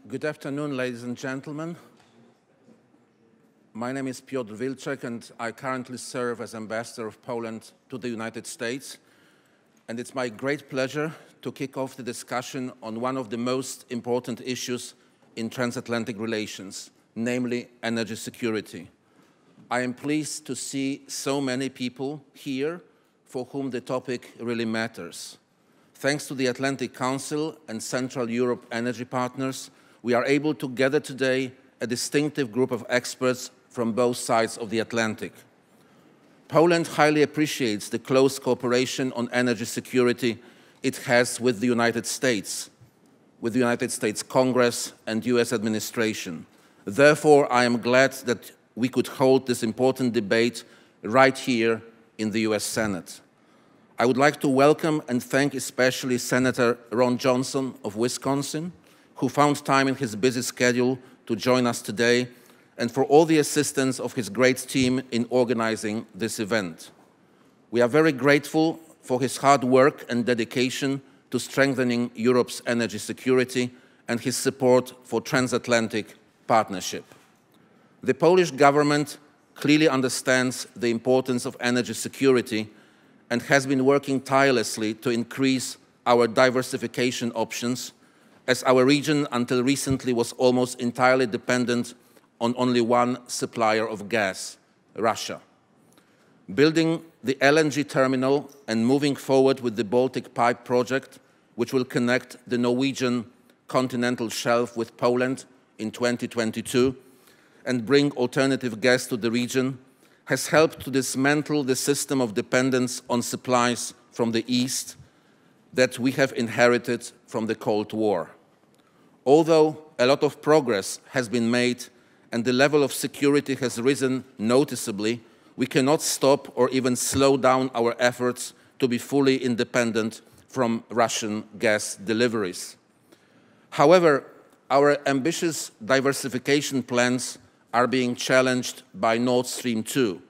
Good afternoon, ladies and gentlemen. My name is Piotr Wilczek, and I currently serve as Ambassador of Poland to the United States. And it's my great pleasure to kick off the discussion on one of the most important issues in transatlantic relations, namely energy security. I am pleased to see so many people here for whom the topic really matters. Thanks to the Atlantic Council and Central Europe energy partners, we are able to gather today a distinctive group of experts from both sides of the Atlantic. Poland highly appreciates the close cooperation on energy security it has with the United States Congress and US administration. Therefore, I am glad that we could hold this important debate right here in the US Senate. I would like to welcome and thank especially Senator Ron Johnson of Wisconsin, who found time in his busy schedule to join us today, and for all the assistance of his great team in organizing this event. We are very grateful for his hard work and dedication to strengthening Europe's energy security and his support for transatlantic partnership. The Polish government clearly understands the importance of energy security and has been working tirelessly to increase our diversification options, as our region until recently was almost entirely dependent on only one supplier of gas, Russia. Building the LNG terminal and moving forward with the Baltic Pipe project, which will connect the Norwegian continental shelf with Poland in 2022 and bring alternative gas to the region, has helped to dismantle the system of dependence on supplies from the East that we have inherited from the Cold War. Although a lot of progress has been made and the level of security has risen noticeably, we cannot stop or even slow down our efforts to be fully independent from Russian gas deliveries. However, our ambitious diversification plans are being challenged by Nord Stream 2,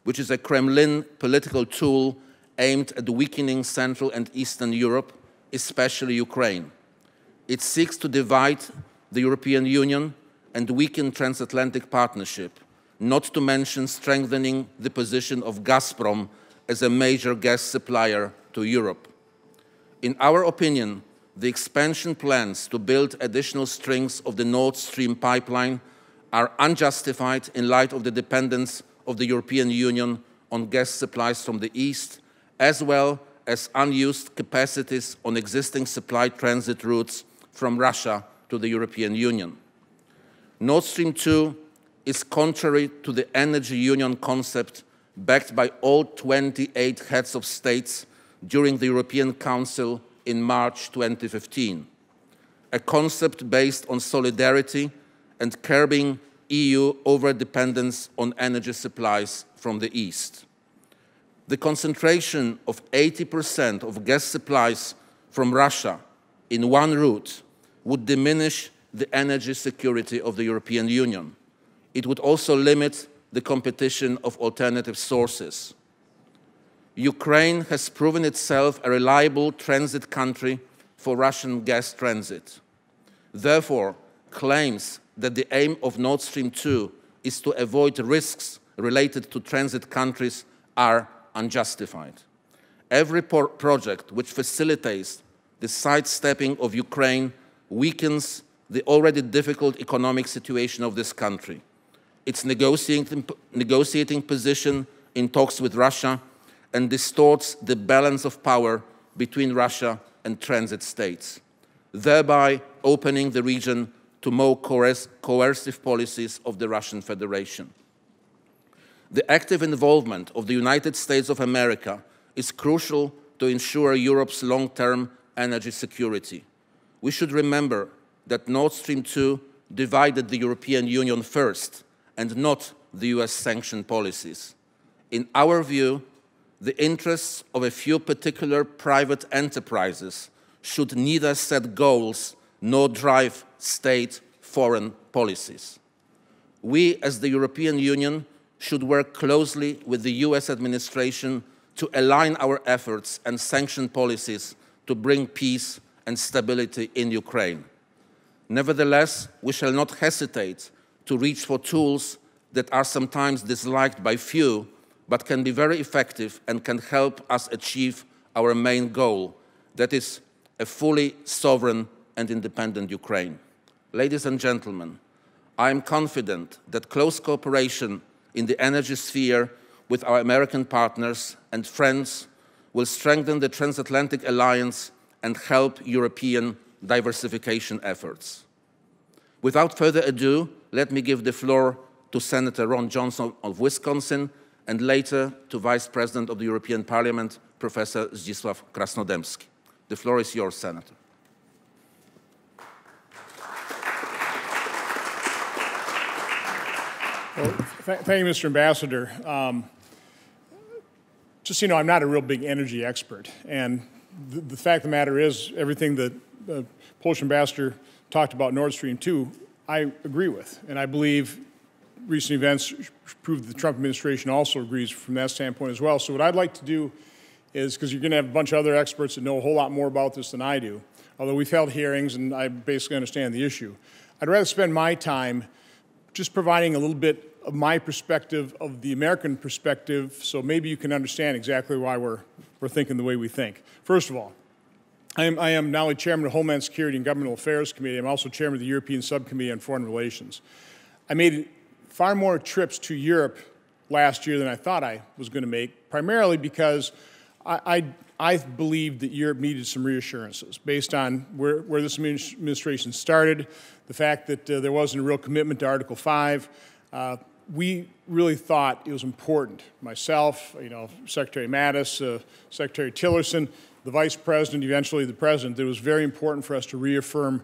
which is a Kremlin political tool aimed at weakening Central and Eastern Europe, especially Ukraine. It seeks to divide the European Union and weaken transatlantic partnership, not to mention strengthening the position of Gazprom as a major gas supplier to Europe. In our opinion, the expansion plans to build additional strings of the Nord Stream pipeline are unjustified in light of the dependence of the European Union on gas supplies from the East, as well as unused capacities on existing supply transit routes from Russia to the European Union. Nord Stream 2 is contrary to the energy union concept backed by all 28 heads of states during the European Council in March 2015, a concept based on solidarity and curbing EU overdependence on energy supplies from the East. The concentration of 80% of gas supplies from Russia in one route would diminish the energy security of the European Union. It would also limit the competition of alternative sources. Ukraine has proven itself a reliable transit country for Russian gas transit. Therefore, claims that the aim of Nord Stream 2 is to avoid risks related to transit countries are unjustified. Every project which facilitates the sidestepping of Ukraine weakens the already difficult economic situation of this country, its negotiating position in talks with Russia, and distorts the balance of power between Russia and transit states, thereby opening the region to more coercive policies of the Russian Federation. The active involvement of the United States of America is crucial to ensure Europe's long-term energy security. We should remember that Nord Stream 2 divided the European Union first, and not the US sanction policies. In our view, the interests of a few particular private enterprises should neither set goals nor drive state foreign policies. We, as the European Union, should work closely with the US administration to align our efforts and sanction policies to bring peace and stability in Ukraine. Nevertheless, we shall not hesitate to reach for tools that are sometimes disliked by few, but can be very effective and can help us achieve our main goal, that is a fully sovereign and independent Ukraine. Ladies and gentlemen, I am confident that close cooperation in the energy sphere with our American partners and friends will strengthen the Transatlantic Alliance and help European diversification efforts. Without further ado, let me give the floor to Senator Ron Johnson of Wisconsin and later to Vice President of the European Parliament, Professor Zdzisław Krasnodębski. The floor is yours, Senator. Well, thank you, Mr. Ambassador. Just so you know, I'm not a real big energy expert, and the fact of the matter is, everything that the Polish ambassador talked about Nord Stream 2, I agree with, and I believe recent events prove that the Trump administration also agrees from that standpoint as well. So what I'd like to do is, because you're going to have a bunch of other experts that know a whole lot more about this than I do, although we've held hearings and I basically understand the issue, I'd rather spend my time just providing a little bit of my perspective, of the American perspective, so maybe you can understand exactly why we're thinking the way we think. First of all, I am not only chairman of the Homeland Security and Governmental Affairs Committee, I'm also chairman of the European Subcommittee on Foreign Relations. I made far more trips to Europe last year than I thought I was going to make, primarily because I believed that Europe needed some reassurances based on where this administration started, the fact that there wasn't a real commitment to Article 5. We really thought it was important, myself, Secretary Mattis, Secretary Tillerson, the Vice President, eventually the President, that it was very important for us to reaffirm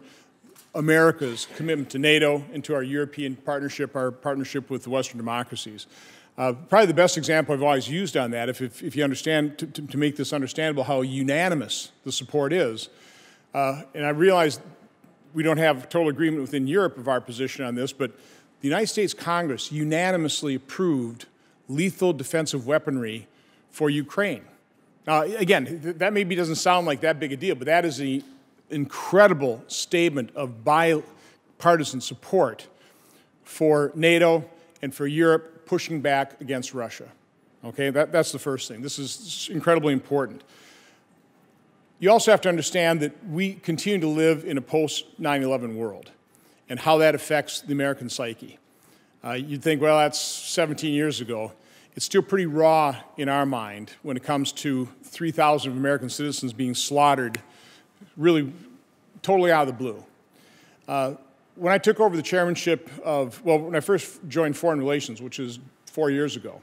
America's commitment to NATO and to our European partnership, our partnership with the Western democracies. Probably the best example I've always used on that, if you understand, to make this understandable, how unanimous the support is. And I realize we don't have total agreement within Europe of our position on this, but the United States Congress unanimously approved lethal defensive weaponry for Ukraine. Now, again, that maybe doesn't sound like that big a deal, but that is an incredible statement of bipartisan support for NATO and for Europe pushing back against Russia. Okay, that's the first thing. This is incredibly important. You also have to understand that we continue to live in a post-9/11 world and how that affects the American psyche. You'd think, well, that's 17 years ago. It's still pretty raw in our mind when it comes to 3,000 American citizens being slaughtered, really totally out of the blue. When I took over the chairmanship when I first joined Foreign Relations, which is 4 years ago,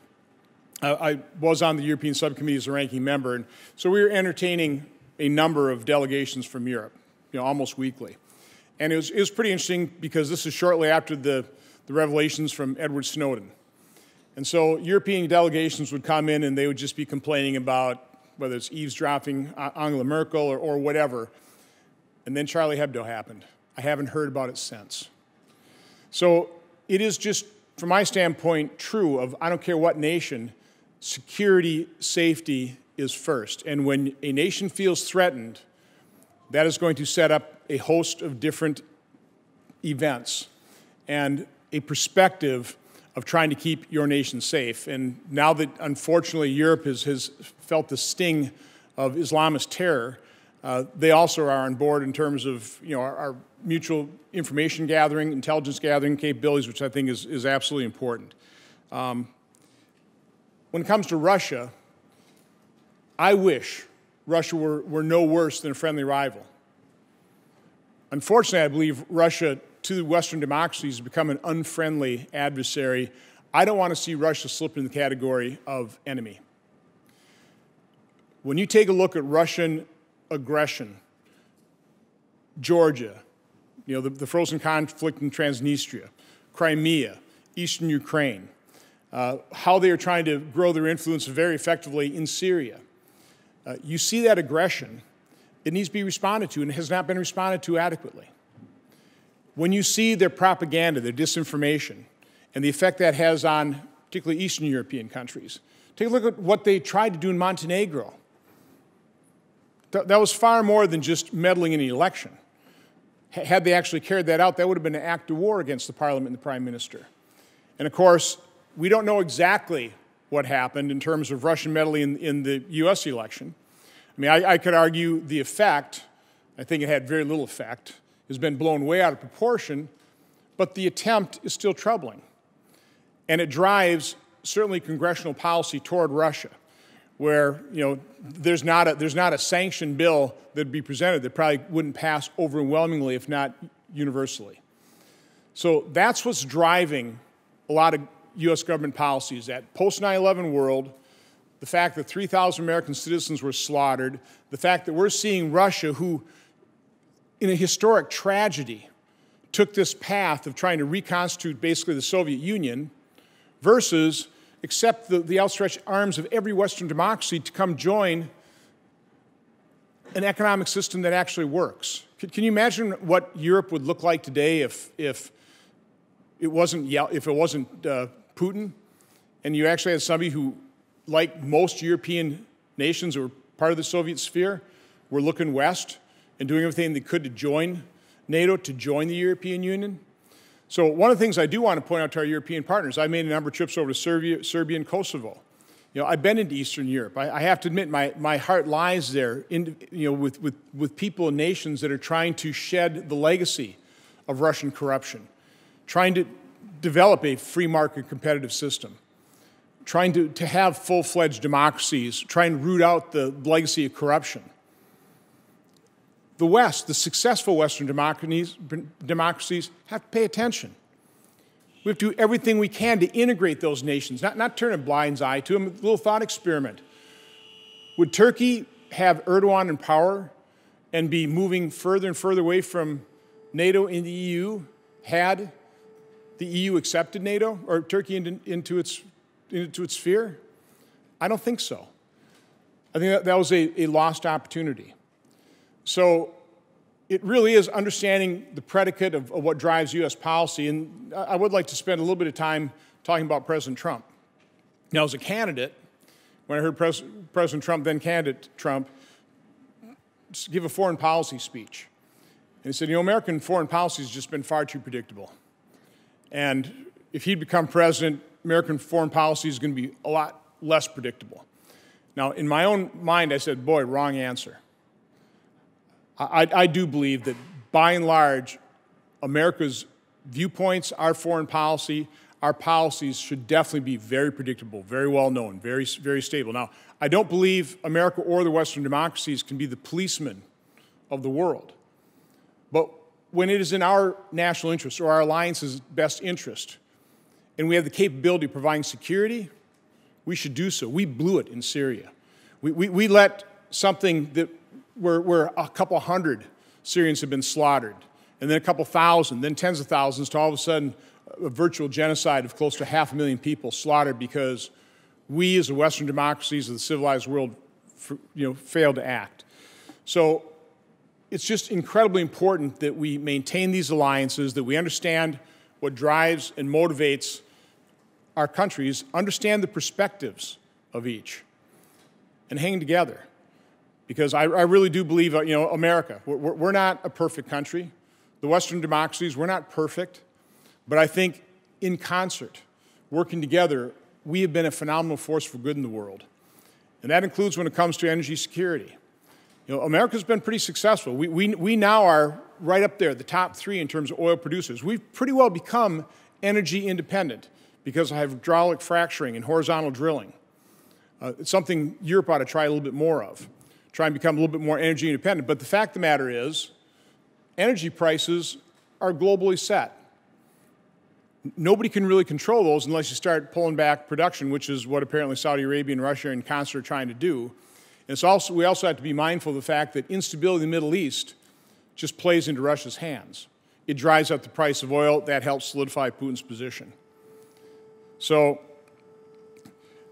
I was on the European Subcommittee as a ranking member, and so we were entertaining a number of delegations from Europe, almost weekly. And it was pretty interesting because this is shortly after the revelations from Edward Snowden. And so European delegations would come in and they would just be complaining about whether it's eavesdropping Angela Merkel or whatever. And then Charlie Hebdo happened. I haven't heard about it since. So it is just, from my standpoint, true of I don't care what nation, security, safety is first. And when a nation feels threatened, that is going to set up a host of different events and a perspective of trying to keep your nation safe. And now that, unfortunately, Europe has felt the sting of Islamist terror, they also are on board in terms of our mutual information gathering, intelligence gathering capabilities, which I think is absolutely important. When it comes to Russia, I wish Russia were no worse than a friendly rival. Unfortunately, I believe Russia, to Western democracies, has become an unfriendly adversary. I don't want to see Russia slip into the category of enemy. When you take a look at Russian aggression, Georgia, the frozen conflict in Transnistria, Crimea, eastern Ukraine, how they are trying to grow their influence very effectively in Syria. You see that aggression, it needs to be responded to, and it has not been responded to adequately. When you see their propaganda, their disinformation, and the effect that has on particularly Eastern European countries, take a look at what they tried to do in Montenegro. That was far more than just meddling in an election. Had they actually carried that out, that would have been an act of war against the Parliament and the Prime Minister. And of course, we don't know exactly what happened in terms of Russian meddling in the US election. I mean, I could argue the effect, I think it had very little effect, has been blown way out of proportion, but the attempt is still troubling. And it drives certainly congressional policy toward Russia, where there's not a sanctioned bill that'd be presented that probably wouldn't pass overwhelmingly, if not universally. So that's what's driving a lot of U.S. government policies, that post-9/11 world, the fact that 3,000 American citizens were slaughtered, the fact that we're seeing Russia, who, in a historic tragedy, took this path of trying to reconstitute basically the Soviet Union, versus accept the outstretched arms of every Western democracy to come join an economic system that actually works. Can you imagine what Europe would look like today if it wasn't Putin, and you actually had somebody who, like most European nations that were part of the Soviet sphere, were looking west and doing everything they could to join NATO, to join the European Union? So one of the things I do want to point out to our European partners, I made a number of trips over to Serbia and Kosovo. I've been into Eastern Europe. I have to admit, my heart lies there with people and nations that are trying to shed the legacy of Russian corruption, trying to develop a free market competitive system, trying to have full-fledged democracies, trying to root out the legacy of corruption. The West, the successful Western democracies have to pay attention. We have to do everything we can to integrate those nations, not turn a blind eye to them. A little thought experiment. Would Turkey have Erdogan in power and be moving further and further away from NATO in the EU had the EU accepted NATO or Turkey into its sphere? I don't think so. I think that was a lost opportunity. So it really is understanding the predicate of what drives U.S. policy, and I would like to spend a little bit of time talking about President Trump. Now, as a candidate, when I heard President Trump, then candidate Trump, give a foreign policy speech, and he said, American foreign policy has just been far too predictable. And if he'd become president, American foreign policy is going to be a lot less predictable. Now, in my own mind, I said, boy, wrong answer. I do believe that, by and large, America's viewpoints, our foreign policy, our policies should definitely be very predictable, very well known, very, very stable. Now, I don't believe America or the Western democracies can be the policemen of the world. But when it is in our national interest or our alliance's best interest, and we have the capability of providing security, we should do so. We blew it in Syria. We let something that where a couple hundred Syrians have been slaughtered, and then a couple thousand, then tens of thousands, to all of a sudden a virtual genocide of close to 500,000 people slaughtered because we, as the Western democracies of the civilized world, failed to act. So it's just incredibly important that we maintain these alliances, that we understand what drives and motivates our countries, understand the perspectives of each, and hang together. Because I really do believe, America, we're not a perfect country. The Western democracies, we're not perfect. But I think in concert, working together, we have been a phenomenal force for good in the world. And that includes when it comes to energy security. America's been pretty successful. We now are right up there, the top 3 in terms of oil producers. We've pretty well become energy independent because of hydraulic fracturing and horizontal drilling. It's something Europe ought to try a little bit more of. Try and become a little bit more energy independent. But the fact of the matter is, energy prices are globally set. Nobody can really control those unless you start pulling back production, which is what apparently Saudi Arabia and Russia in concert are trying to do. And we also have to be mindful of the fact that instability in the Middle East just plays into Russia's hands. It drives up the price of oil. That helps solidify Putin's position. So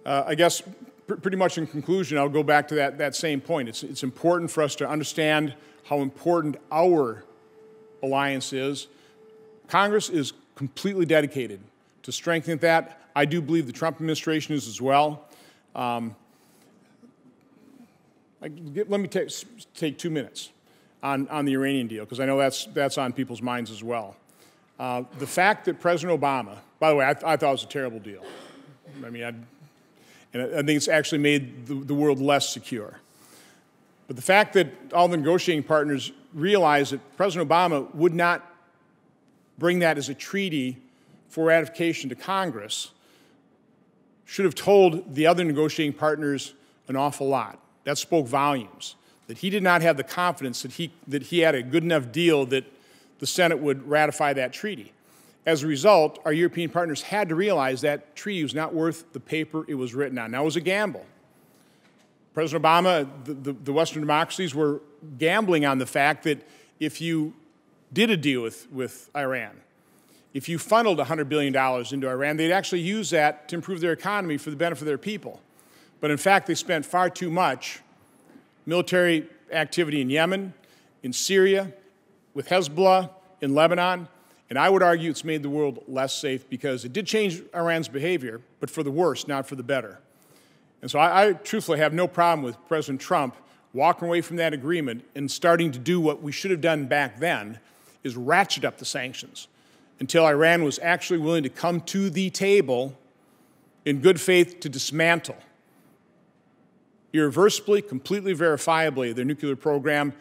I guess pretty much in conclusion, I'll go back to that same point. It's important for us to understand how important our alliance is. Congress is completely dedicated to strengthening that. I do believe the Trump administration is as well. Let me take 2 minutes. on the Iranian deal, because I know that's on people's minds as well. The fact that President Obama, by the way, I thought it was a terrible deal. I mean, I think it's actually made the world less secure. But the fact that all the negotiating partners realized that President Obama would not bring that as a treaty for ratification to Congress should have told the other negotiating partners an awful lot. That spoke volumes, that he did not have the confidence that he had a good enough deal that the Senate would ratify that treaty. As a result, our European partners had to realize that treaty was not worth the paper it was written on. Now, it was a gamble. President Obama, the Western democracies were gambling on the fact that if you did a deal with Iran, if you funneled $100 billion into Iran, they'd actually use that to improve their economy for the benefit of their people. But in fact, they spent far too much military activity in Yemen, in Syria, with Hezbollah, in Lebanon, and I would argue it's made the world less safe because it did change Iran's behavior, but for the worse, not for the better. And so I truthfully have no problem with President Trump walking away from that agreement and starting to do what we should have done back then, is ratchet up the sanctions until Iran was actually willing to come to the table in good faith to dismantle irreversibly, completely verifiably their nuclear program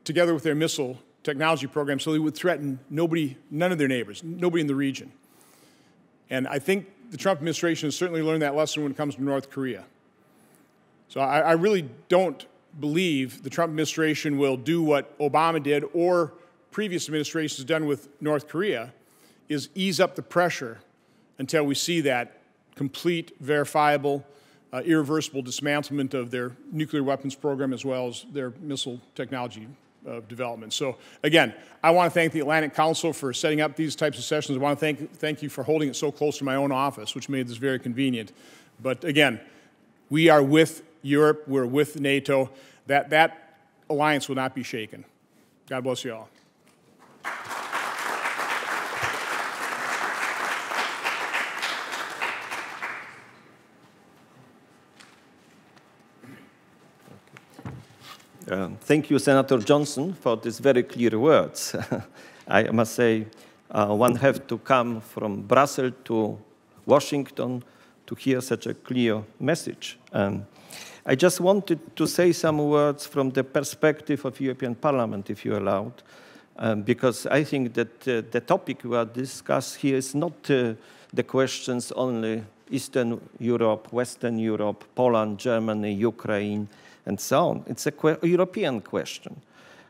together with their missile technology program so they would threaten none of their neighbors, nobody in the region. And I think the Trump administration has certainly learned that lesson when it comes to North Korea. So I really don't believe the Trump administration will do what Obama did or previous administrations have done with North Korea, is ease up the pressure until we see that complete, verifiable, irreversible dismantlement of their nuclear weapons program as well as their missile technology development. So again, I want to thank the Atlantic Council for setting up these types of sessions. I want to thank you for holding it so close to my own office, which made this very convenient. But again, we are with Europe, we're with NATO. That alliance will not be shaken. God bless you all. Thank you, Senator Johnson, for these very clear words. I must say, one has to come from Brussels to Washington to hear such a clear message. I just wanted to say some words from the perspective of European Parliament, if you allowed, because I think that the topic we are discussing here is not the questions only Eastern Europe, Western Europe, Poland, Germany, Ukraine, and so on. It's a European question.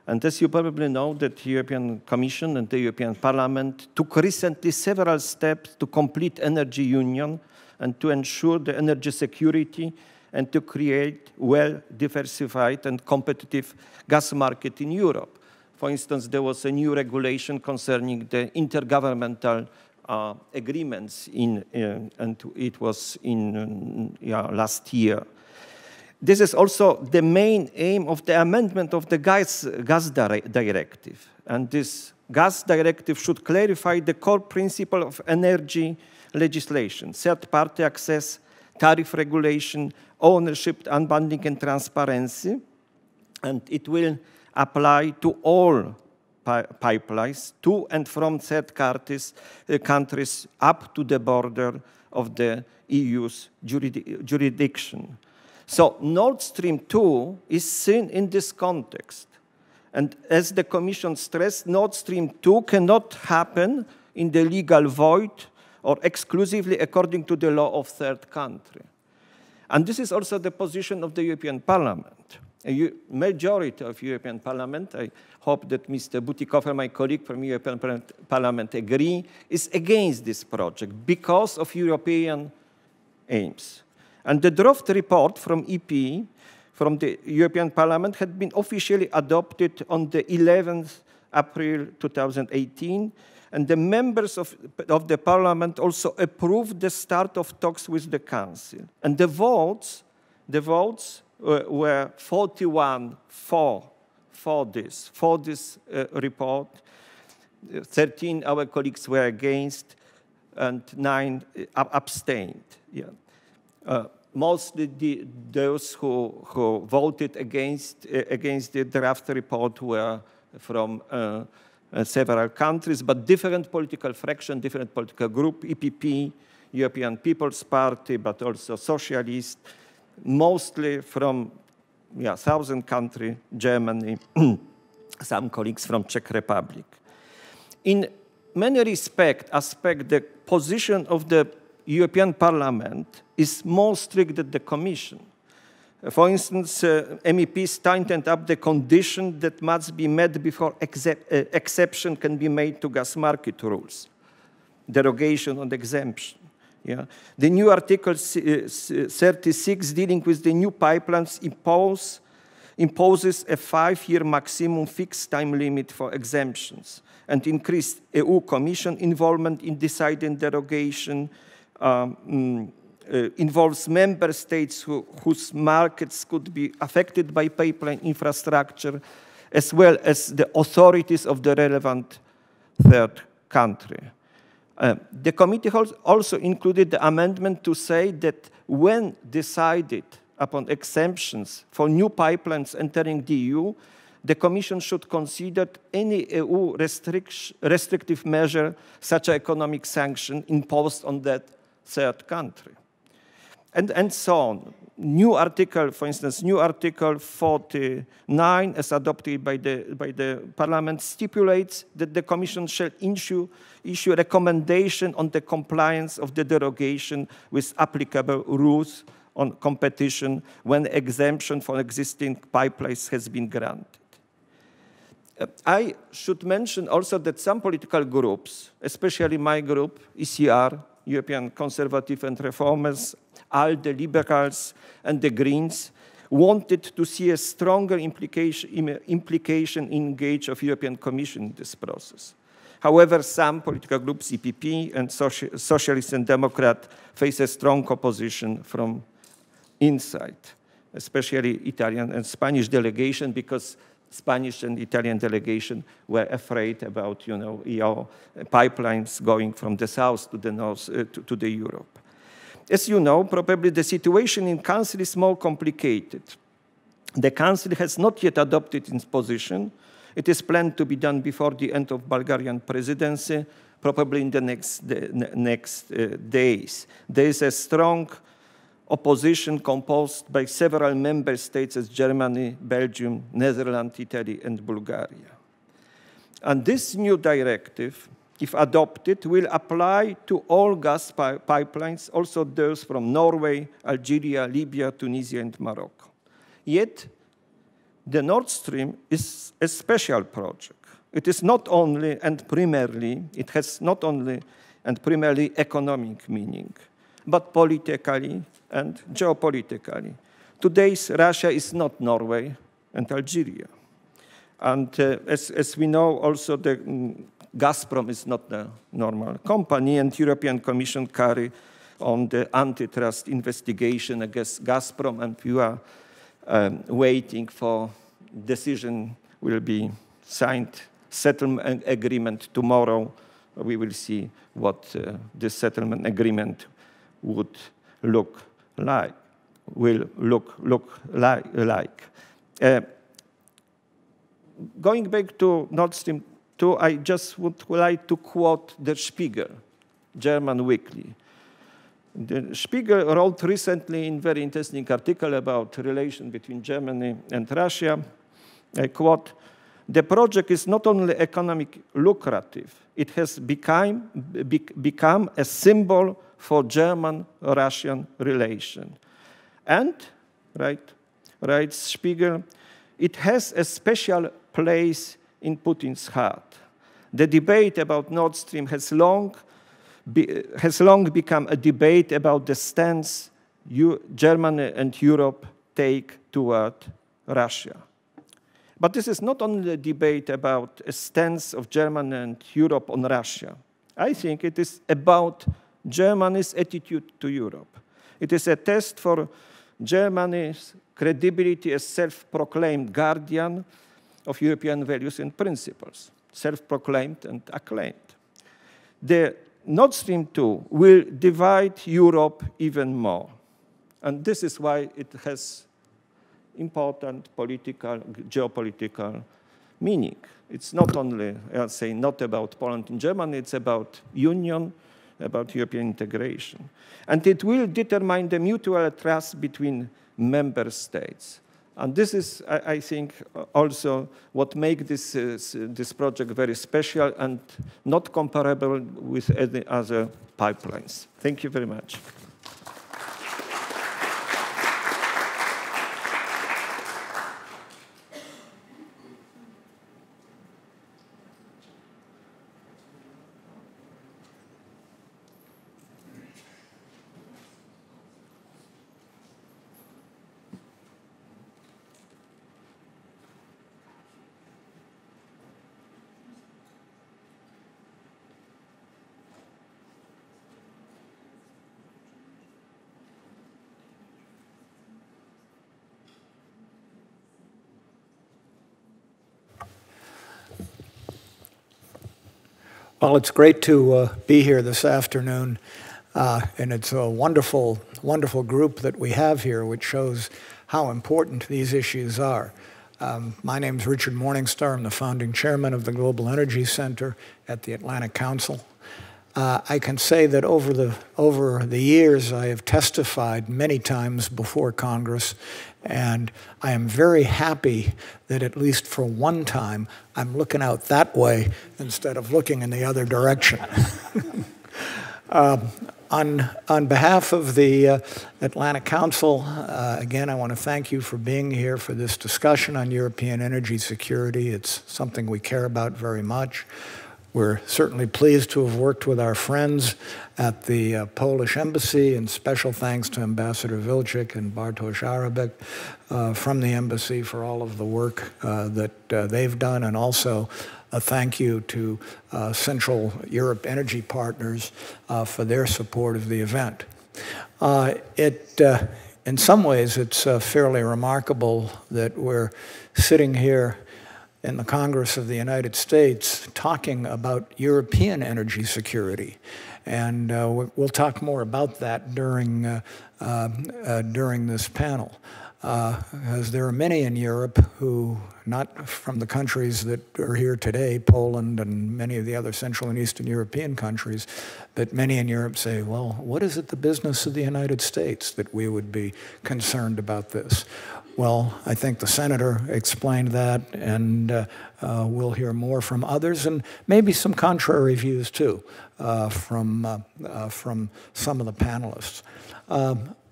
And as you probably know, that the European Commission and the European Parliament took recently several steps to complete energy union and to ensure the energy security and to create well-diversified and competitive gas market in Europe. For instance, there was a new regulation concerning the intergovernmental agreements and it was in last year. This is also the main aim of the amendment of the gas directive. And this gas directive should clarify the core principle of energy legislation, third-party access, tariff regulation, ownership, unbundling, and transparency. And it will apply to all pipelines to and from third countries up to the border of the EU's jurisdiction. So Nord Stream 2 is seen in this context. And as the Commission stressed, Nord Stream 2 cannot happen in the legal void or exclusively according to the law of third country. And this is also the position of the European Parliament. A majority of European Parliament, I hope that Mr. Butikofer, my colleague from European Parliament, agree, is against this project because of European aims. And the draft report from EP, from the European Parliament, had been officially adopted on the 11th April 2018, and the members of the Parliament also approved the start of talks with the Council. And the votes were 41 for this report, 13 our colleagues were against, and 9 abstained. Yeah. Mostly those who voted against the draft report were from several countries, but different political fraction, different political group, EPP, European People's Party, but also socialists, mostly from southern country, Germany, some colleagues from Czech Republic. In many respects, the position of the European Parliament is more strict than the Commission. For instance, MEPs tightened up the condition that must be met before exception can be made to gas market rules, derogation and exemption. Yeah. The new Article 36 dealing with the new pipelines imposes a 5-year maximum fixed time limit for exemptions and increased EU Commission involvement in deciding derogation, involves member states whose markets could be affected by pipeline infrastructure, as well as the authorities of the relevant third country. The committee also included the amendment to say that when decided upon exemptions for new pipelines entering the EU, the Commission should consider any EU restrictive measure, such as economic sanction, imposed on that third country. And so on. New article, for instance, new Article 49, as adopted by the Parliament, stipulates that the Commission shall issue a recommendation on the compliance of the derogation with applicable rules on competition when exemption for existing pipelines has been granted. I should mention also that some political groups, especially my group, ECR, European Conservative and Reformers, ALDE, Liberals, and the Greens, wanted to see a stronger implication engage of European Commission in this process. However, some political groups, EPP and Socialists and Democrats, face a strong opposition from inside, especially Italian and Spanish delegation, because Spanish and Italian delegation were afraid about, EU pipelines going from the south to the north to the Europe. As you know, probably the situation in Council is more complicated. The Council has not yet adopted its position. It is planned to be done before the end of Bulgarian presidency, probably in the next days. There is a strong opposition composed by several member states as Germany, Belgium, Netherlands, Italy, and Bulgaria. And this new directive, if adopted, will apply to all gas pipelines, also those from Norway, Algeria, Libya, Tunisia, and Morocco. Yet, the Nord Stream is a special project. It is not only and primarily, it has not only and primarily economic meaning, but politically and geopolitically. Today's Russia is not Norway and Algeria. And as we know, also the Gazprom is not a normal company, and European Commission carry on the antitrust investigation against Gazprom, and we are waiting for decision will be signed settlement agreement tomorrow. We will see what this settlement agreement would look like. Going back to Nord Stream 2, I just would like to quote Der Spiegel, German weekly. The Spiegel wrote recently in a very interesting article about relation between Germany and Russia. I quote, "The project is not only economically lucrative, it has become a symbol for German-Russian relation. And," writes Spiegel, "it has a special place in Putin's heart. The debate about Nord Stream has long become a debate about the stance Germany and Europe take toward Russia. But this is not only a debate about a stance of Germany and Europe on Russia. I think it is about Germany's attitude to Europe. It is a test for Germany's credibility as self-proclaimed guardian of European values and principles, self-proclaimed and acclaimed. The Nord Stream 2 will divide Europe even more. And this is why it has important political, geopolitical meaning. It's not only, I'll say, not about Poland and Germany, it's about union, about European integration. And it will determine the mutual trust between member states. And this is, I think, also what makes this project very special and not comparable with any other pipelines. Thank you very much. Well, it's great to be here this afternoon, and it's a wonderful, wonderful group that we have here, which shows how important these issues are. My name is Richard Morningstar. I'm the founding chairman of the Global Energy Center at the Atlantic Council. I can say that over the years, I have testified many times before Congress, and I am very happy that at least for one time, I'm looking out that way instead of looking in the other direction. On behalf of the Atlantic Council, again, I want to thank you for being here for this discussion on European energy security. It's something we care about very much. We're certainly pleased to have worked with our friends at the Polish Embassy, and special thanks to Ambassador Wilczek and Bartosz Arabek from the Embassy for all of the work that they've done, and also a thank you to Central Europe Energy Partners for their support of the event. In some ways, it's fairly remarkable that we're sitting here in the Congress of the United States talking about European energy security. And we'll talk more about that during this panel. As there are many in Europe who, not from the countries that are here today, Poland and many of the other Central and Eastern European countries, but many in Europe say, well, what is it the business of the United States that we would be concerned about this? Well, I think the senator explained that, and we'll hear more from others, and maybe some contrary views too from some of the panelists.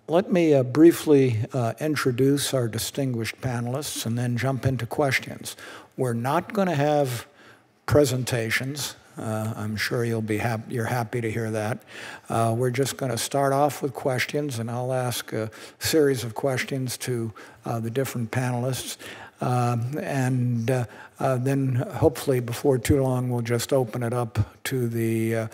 Let me briefly introduce our distinguished panelists and then jump into questions. We're not going to have presentations. I'm sure you're happy to hear that. We're just going to start off with questions, and I'll ask a series of questions to the different panelists. And then hopefully before too long, we'll just open it up to the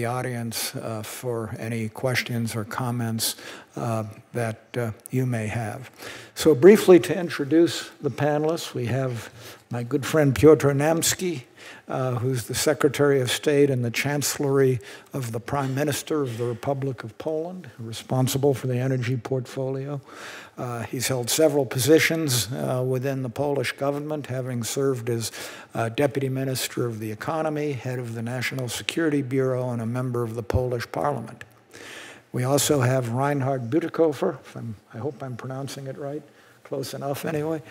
audience for any questions or comments that you may have. So briefly to introduce the panelists, we have my good friend Piotr Namski, who's the Secretary of State in the Chancellery of the Prime Minister of the Republic of Poland, responsible for the energy portfolio. He's held several positions within the Polish government, having served as Deputy Minister of the Economy, head of the National Security Bureau, and a member of the Polish Parliament. We also have Reinhard Bütikofer, I hope I'm pronouncing it right, close enough anyway,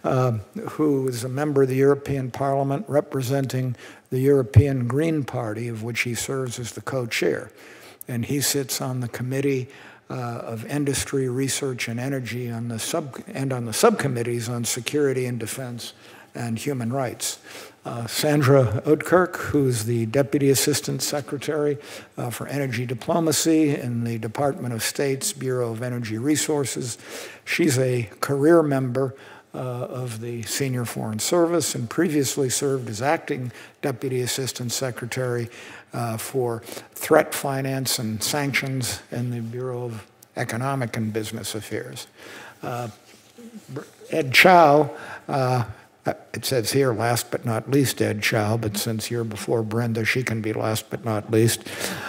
who is a member of the European Parliament representing the European Green Party, of which he serves as the co-chair. And he sits on the Committee of Industry, Research, and Energy and on the subcommittees on Security and Defense and Human Rights. Sandra Oudkirk, who's the Deputy Assistant Secretary for Energy Diplomacy in the Department of State's Bureau of Energy Resources. She's a career member of the Senior Foreign Service and previously served as Acting Deputy Assistant Secretary for Threat Finance and Sanctions in the Bureau of Economic and Business Affairs. Ed Chow, it says here last but not least Ed Chow, but since you're before Brenda, she can be last but not least.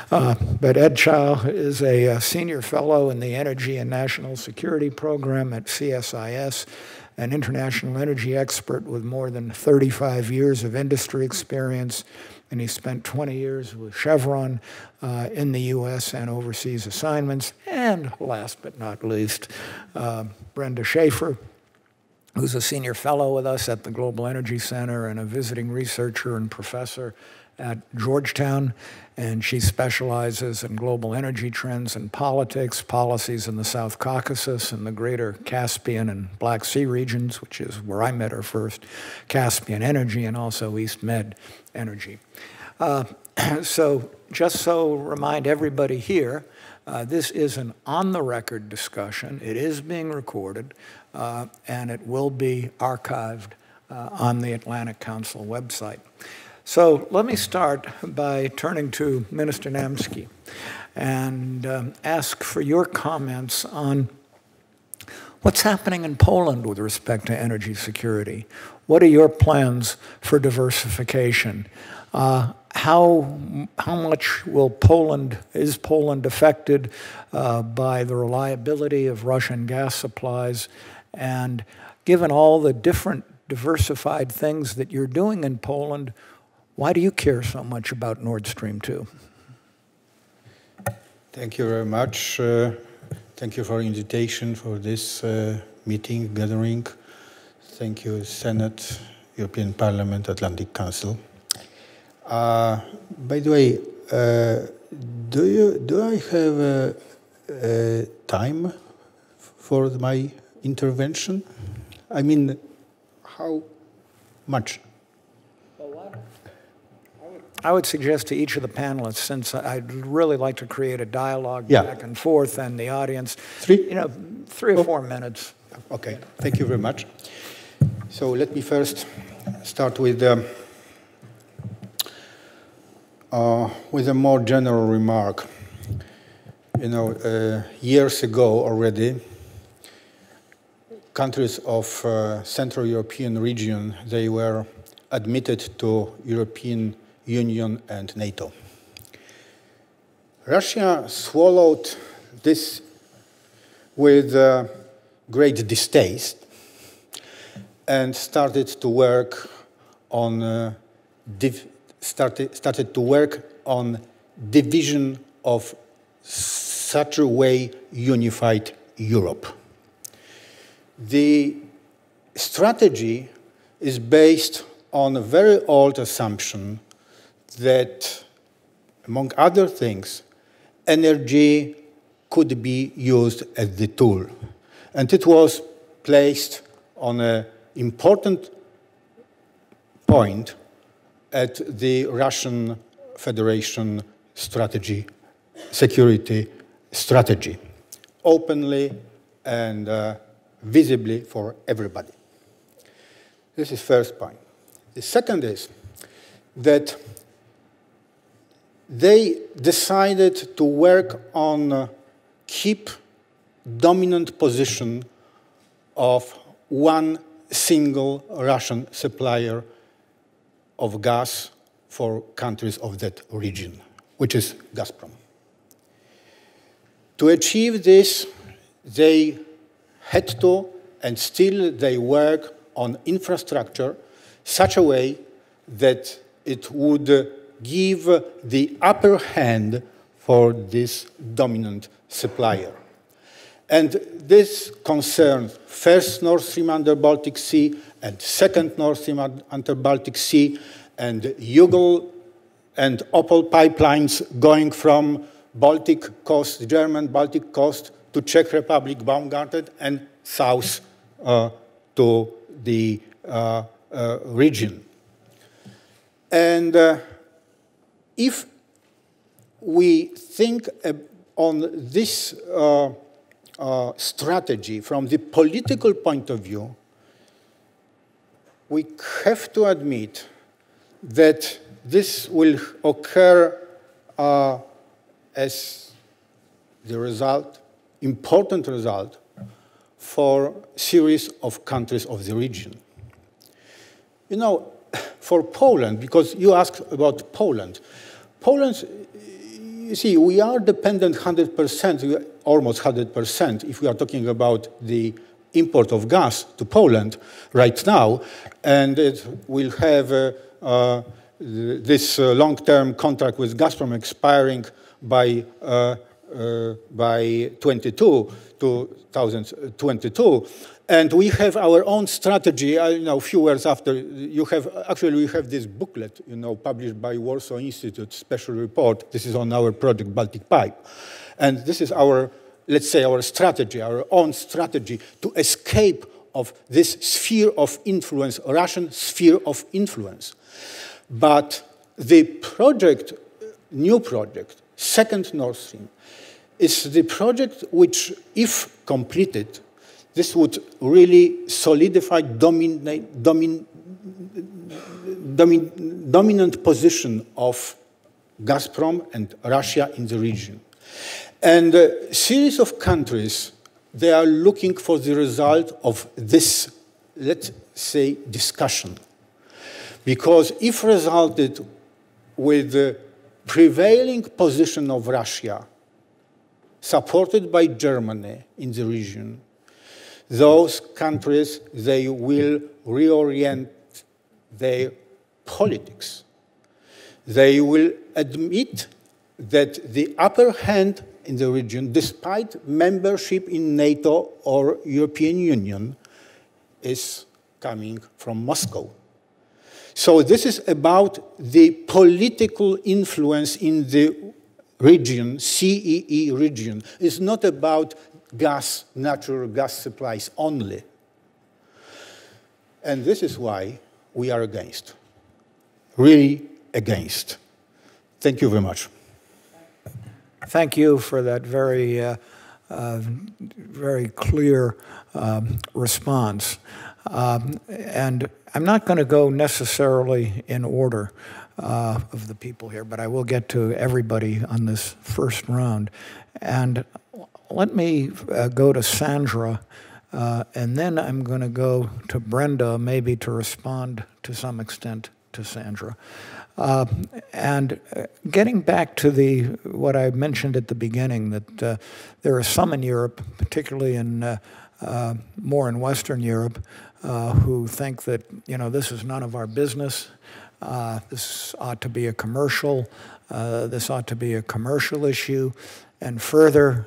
But Ed Chow is a senior fellow in the Energy and National Security Program at CSIS, an international energy expert with more than 35 years of industry experience, and he spent 20 years with Chevron in the US and overseas assignments. And last but not least, Brenda Schaefer, who's a senior fellow with us at the Global Energy Center and a visiting researcher and professor at Georgetown, and she specializes in global energy trends and politics, policies in the South Caucasus and the greater Caspian and Black Sea regions, which is where I met her first, Caspian Energy, and also East Med Energy. So just so remind everybody here, this is an on-the-record discussion. It is being recorded, and it will be archived on the Atlantic Council website. So let me start by turning to Minister Namski and ask for your comments on what's happening in Poland with respect to energy security. What are your plans for diversification? How much is Poland affected by the reliability of Russian gas supplies? And given all the different diversified things that you're doing in Poland, why do you care so much about Nord Stream 2? Thank you very much. Thank you for the invitation for this meeting, gathering. Thank you, Senate, European Parliament, Atlantic Council. By the way, do I have time for my intervention? I mean, how much? I would suggest to each of the panelists, since I'd really like to create a dialogue back and forth, and the audience, 3 or 4 minutes. Okay, thank you very much. So let me first start with a more general remark. You know, years ago already, countries of Central European region, they were admitted to European Union and NATO. Russia swallowed this with great distaste and started to work on division of such a way unified Europe. The strategy is based on a very old assumption that, among other things, energy could be used as the tool. And it was placed on an important point at the Russian Federation strategy, security strategy, openly and visibly for everybody. This is first point. The second is that they decided to work on keep dominant position of one single Russian supplier of gas for countries of that region, which is Gazprom. To achieve this, they had to, and still they work on infrastructure such a way that it would give the upper hand for this dominant supplier. And this concerns first Nord Stream under Baltic Sea and second Nord Stream under Baltic Sea and Jugol and Opal pipelines going from Baltic coast, German Baltic coast to Czech Republic, Baumgarten, and south to the region. And if we think on this strategy from the political point of view, we have to admit that this will occur as the result, important result, for a series of countries of the region. You know, for Poland, because you asked about Poland, you see, we are dependent 100%, almost 100%, if we are talking about the import of gas to Poland right now, and it will have this long-term contract with Gazprom expiring by 2022. And we have our own strategy. A few words after, we have this booklet, published by Warsaw Institute, special report. This is on our project Baltic Pipe. And this is our, let's say, our strategy, our own strategy to escape of this sphere of influence, Russian sphere of influence. But the project, new project, second Nord Stream, is the project which, if completed, this would really solidify dominant position of Gazprom and Russia in the region. And a series of countries, they are looking for the result of this, let's say, discussion. Because if resulted with the prevailing position of Russia, supported by Germany in the region, those countries, they will reorient their politics. They will admit that the upper hand in the region, despite membership in NATO or European Union, is coming from Moscow. So this is about the political influence in the region, CEE region. It's not about gas, natural gas supplies only. And this is why we are against, really against. Thank you very much. Thank you for that very, very clear response. And I'm not going to go necessarily in order of the people here, but I will get to everybody on this first round. And let me go to Sandra, and then I'm going to go to Brenda, maybe to respond to some extent to Sandra. And getting back to what I mentioned at the beginning, that there are some in Europe, particularly in more in Western Europe, who think that this is none of our business. This ought to be a commercial. This ought to be a commercial issue. And further,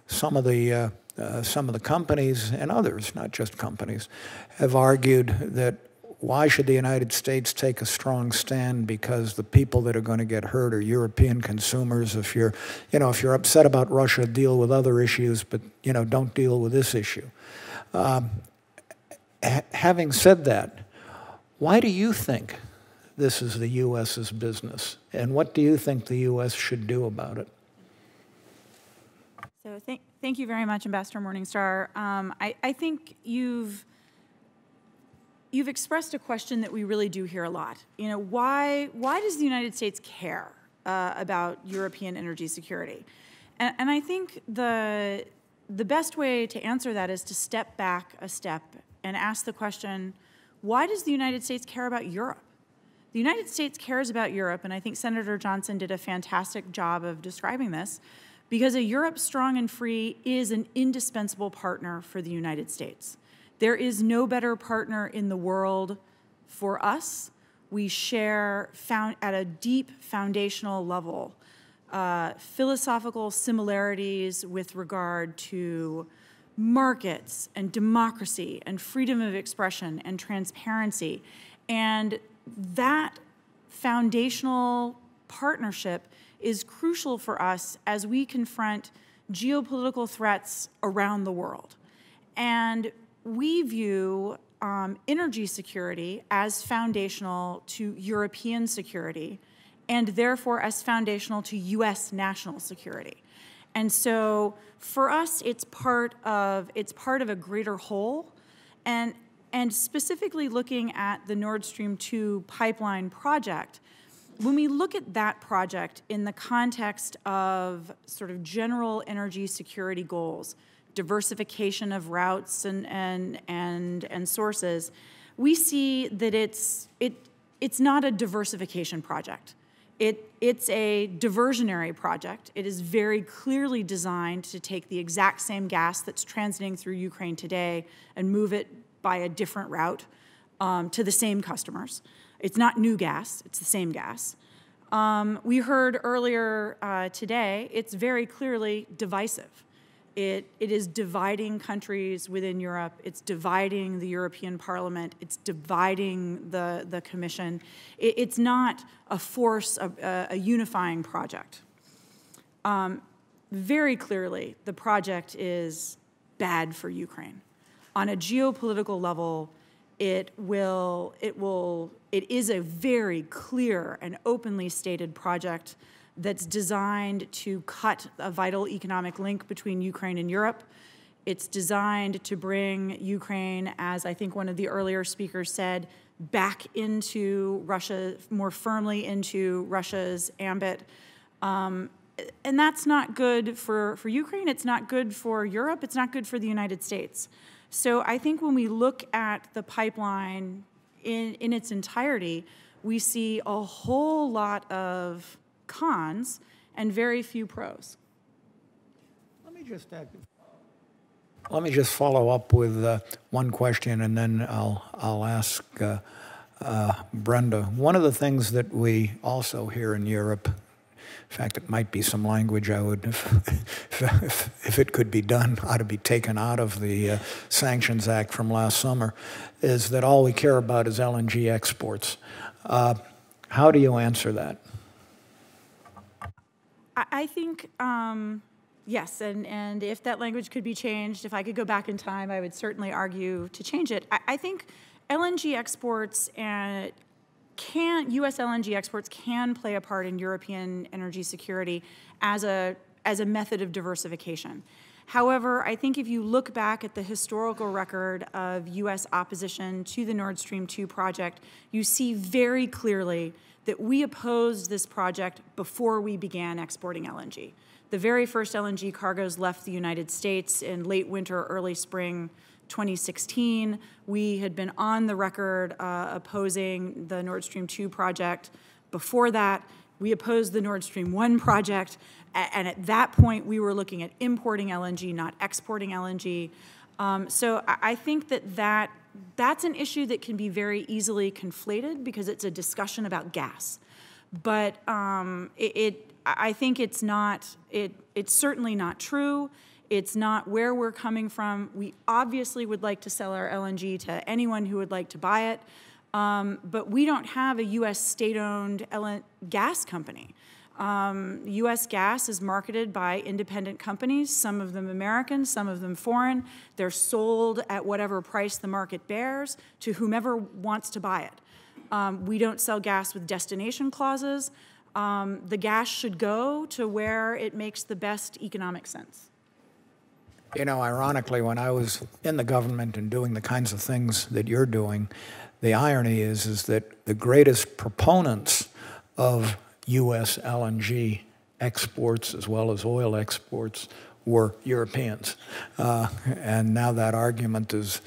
some of the companies and others, not just companies, have argued that why should the United States take a strong stand, because the people that are going to get hurt are European consumers. If you're upset about Russia, deal with other issues, but don't deal with this issue. Having said that, why do you think this is the U.S.'s business, and what do you think the U.S. should do about it? So thank you very much, Ambassador Morningstar. I think you've expressed a question that we really do hear a lot. Why does the United States care about European energy security? And I think the best way to answer that is to step back a step and ask the question, why does the United States care about Europe? The United States cares about Europe, and I think Senator Johnson did a fantastic job of describing this, because a Europe strong and free is an indispensable partner for the United States. There is no better partner in the world for us. We share, at a deep foundational level, philosophical similarities with regard to markets and democracy and freedom of expression and transparency. And that foundational partnership is crucial for us as we confront geopolitical threats around the world. And we view energy security as foundational to European security, and therefore as foundational to U.S. national security. And so for us, it's part of a greater whole, and specifically looking at the Nord Stream 2 pipeline project. When we look at that project in the context of sort of general energy security goals, diversification of routes and sources, we see that it's not a diversification project. It's a diversionary project. It is very clearly designed to take the exact same gas that's transiting through Ukraine today and move it by a different route to the same customers. It's not new gas, it's the same gas. We heard earlier today, it's very clearly divisive. It is dividing countries within Europe. It's dividing the European Parliament. It's dividing the Commission. It's not a force, a unifying project. Very clearly, the project is bad for Ukraine. On a geopolitical level, it is a very clear and openly stated project that's designed to cut a vital economic link between Ukraine and Europe. It's designed to bring Ukraine, as I think one of the earlier speakers said, back into Russia, more firmly into Russia's ambit. And that's not good for Ukraine, it's not good for Europe, it's not good for the United States. So I think when we look at the pipeline in its entirety, we see a whole lot of cons and very few pros. Let me just follow up with one question, and then I'll ask Brenda. One of the things that we also hear in Europe, in fact, it might be some language I would, if it could be done, ought to be taken out of the Sanctions Act from last summer, is that all we care about is LNG exports. How do you answer that? I think, yes, and if that language could be changed, if I could go back in time, I would certainly argue to change it. I think LNG exports and U.S. LNG exports can play a part in European energy security as a method of diversification. However, I think if you look back at the historical record of U.S. opposition to the Nord Stream 2 project, you see very clearly that we opposed this project before we began exporting LNG. The very first LNG cargoes left the United States in late winter, early spring 2016. We had been on the record opposing the Nord Stream 2 project. Before that, we opposed the Nord Stream 1 project, and at that point, we were looking at importing LNG, not exporting LNG. So I think that's an issue that can be very easily conflated because it's a discussion about gas. But I think it's certainly not true. It's not where we're coming from. We obviously would like to sell our LNG to anyone who would like to buy it, but we don't have a U.S. state-owned gas company. U.S. gas is marketed by independent companies, some of them American, some of them foreign. They're sold at whatever price the market bears to whomever wants to buy it. We don't sell gas with destination clauses. The gas should go to where it makes the best economic sense. You know, ironically, when I was in the government and doing the kinds of things that you're doing, the irony is that the greatest proponents of U.S. LNG exports as well as oil exports were Europeans. And now that argument is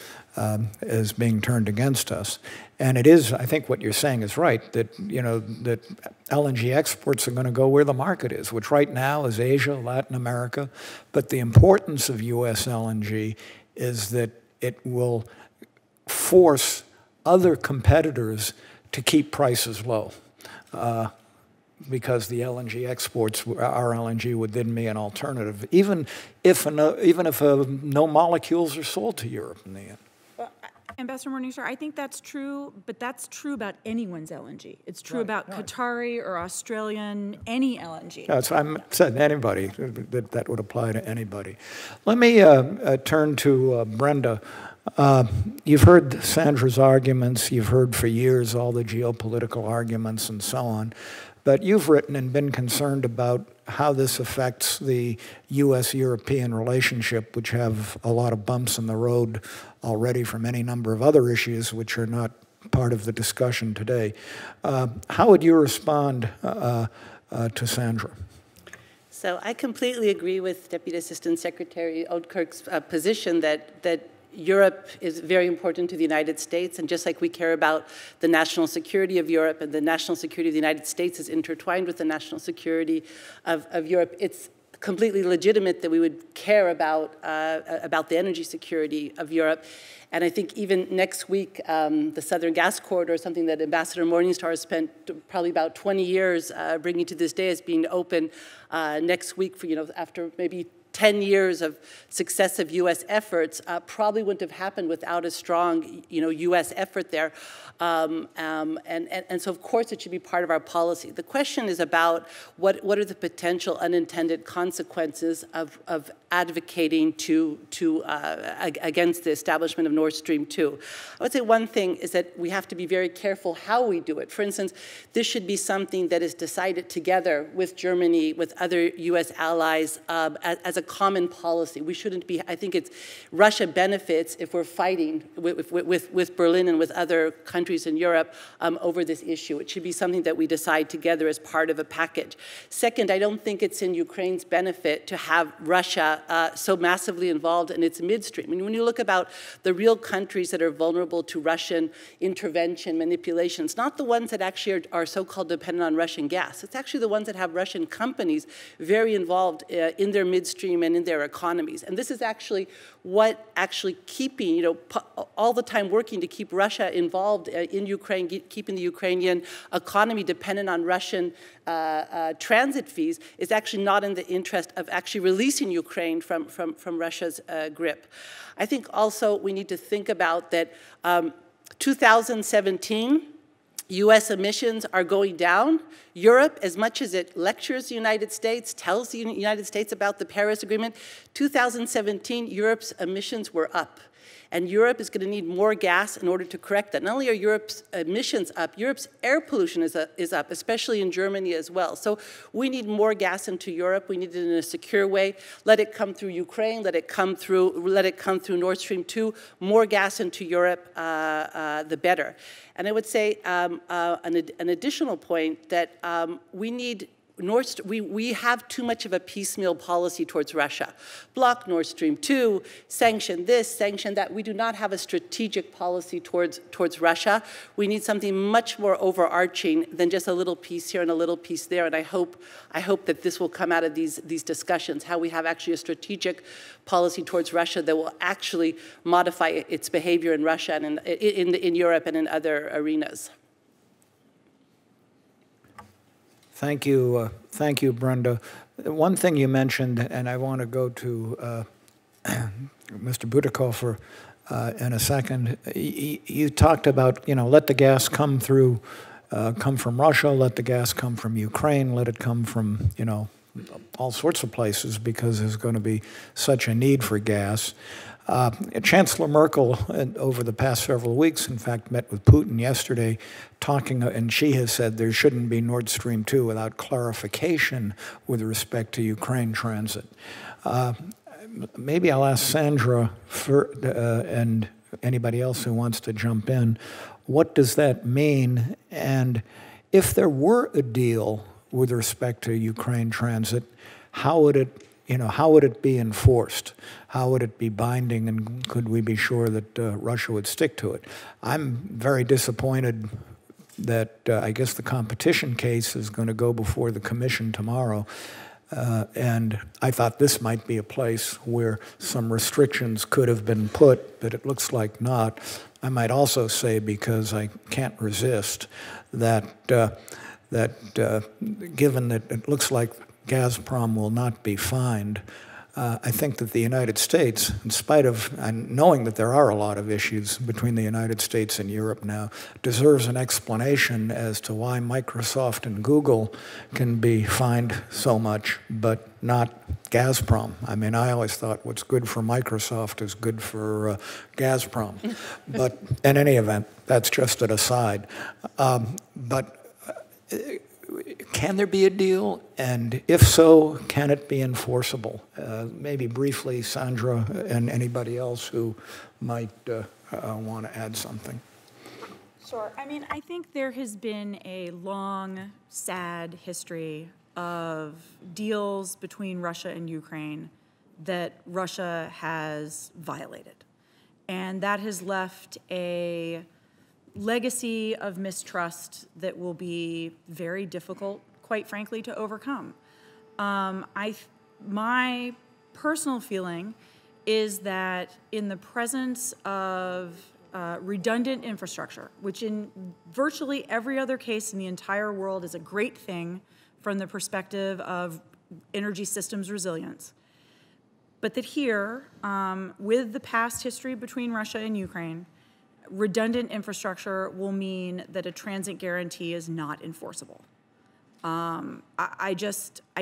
being turned against us. And it is, I think what you're saying is right, that, you know, that LNG exports are going to go where the market is, which right now is Asia, Latin America. But the importance of U.S. LNG is that it will force other competitors to keep prices low. Because the LNG exports, our LNG would then be an alternative, even if no molecules are sold to Europe in the end. Ambassador Morningstar, I think that's true, but that's true about anyone's LNG. It's true about Qatari or Australian, any LNG. That's I said anybody, that would apply to anybody. Let me turn to Brenda. You've heard Sandra's arguments. You've heard for years all the geopolitical arguments and so on. But you've written and been concerned about how this affects the U.S.-European relationship, which have a lot of bumps in the road already from any number of other issues which are not part of the discussion today. How would you respond to Sandra? So I completely agree with Deputy Assistant Secretary Oudkirk's position that Europe is very important to the United States, and just like we care about the national security of Europe, and the national security of the United States is intertwined with the national security of Europe, it's completely legitimate that we would care about the energy security of Europe. And I think even next week, the Southern Gas Corridor is something that Ambassador Morningstar has spent probably about 20 years bringing to this day as being open next week for, after maybe 10 years of successive U.S. efforts, probably wouldn't have happened without a strong, U.S. effort there. And so, of course, it should be part of our policy. The question is about what are the potential unintended consequences of advocating against the establishment of Nord Stream 2. I would say one thing is that we have to be very careful how we do it. For instance, this should be something that is decided together with Germany, with other U.S. allies, as a common policy. We shouldn't be, I think Russia benefits if we're fighting with Berlin and with other countries in Europe over this issue. It should be something that we decide together as part of a package. Second, I don't think it's in Ukraine's benefit to have Russia so massively involved in its midstream. I mean, when you look about the real countries that are vulnerable to Russian intervention, manipulation, it's not the ones that actually are so-called dependent on Russian gas. It's actually the ones that have Russian companies very involved in their midstream and in their economies. And this is actually what keeping, all the time working to keep Russia involved in Ukraine, keeping the Ukrainian economy dependent on Russian transit fees is actually not in the interest of actually releasing Ukraine from Russia's grip. I think also we need to think about that 2017, U.S. emissions are going down. Europe, as much as it lectures the United States, tells the United States about the Paris Agreement, 2017, Europe's emissions were up. And Europe is going to need more gas in order to correct that. Not only are Europe's emissions up, Europe's air pollution is up, especially in Germany as well. So we need more gas into Europe. We need it in a secure way. Let it come through Ukraine. Let it come through Nord Stream 2. More gas into Europe, the better. And I would say an additional point that we need. We have too much of a piecemeal policy towards Russia. Block Nord Stream 2, sanction this, sanction that. We do not have a strategic policy towards Russia. We need something much more overarching than just a little piece here and a little piece there. And I hope that this will come out of these discussions, how we have actually a strategic policy towards Russia that will actually modify its behavior in Russia and in Europe and in other arenas. Thank you, Brenda. One thing you mentioned, and I want to go to Mr. Bütikofer in a second. You talked about, let the gas come from Russia, let the gas come from Ukraine, let it come from, all sorts of places because there's going to be such a need for gas. Chancellor Merkel, over the past several weeks, in fact, met with Putin yesterday, and she has said there shouldn't be Nord Stream 2 without clarification with respect to Ukraine transit. Maybe I'll ask Sandra and anybody else who wants to jump in, what does that mean? And if there were a deal with respect to Ukraine transit, how would it be enforced? How would it be binding, and could we be sure that Russia would stick to it? I'm very disappointed that I guess the competition case is going to go before the Commission tomorrow, and I thought this might be a place where some restrictions could have been put, but it looks like not. I might also say, because I can't resist, that given that it looks like Gazprom will not be fined, I think that the United States, in spite of knowing that there are a lot of issues between the United States and Europe now, deserves an explanation as to why Microsoft and Google can be fined so much, but not Gazprom. I mean, I always thought what's good for Microsoft is good for Gazprom. But in any event, that's just an aside. Can there be a deal? And if so, can it be enforceable? Maybe briefly, Sandra and anybody else who might want to add something. Sure. I mean, I think there has been a long, sad history of deals between Russia and Ukraine that Russia has violated. And that has left a legacy of mistrust that will be very difficult, quite frankly, to overcome. My personal feeling is that in the presence of redundant infrastructure, which in virtually every other case in the entire world is a great thing from the perspective of energy systems resilience, but that here, with the past history between Russia and Ukraine, redundant infrastructure will mean that a transit guarantee is not enforceable. I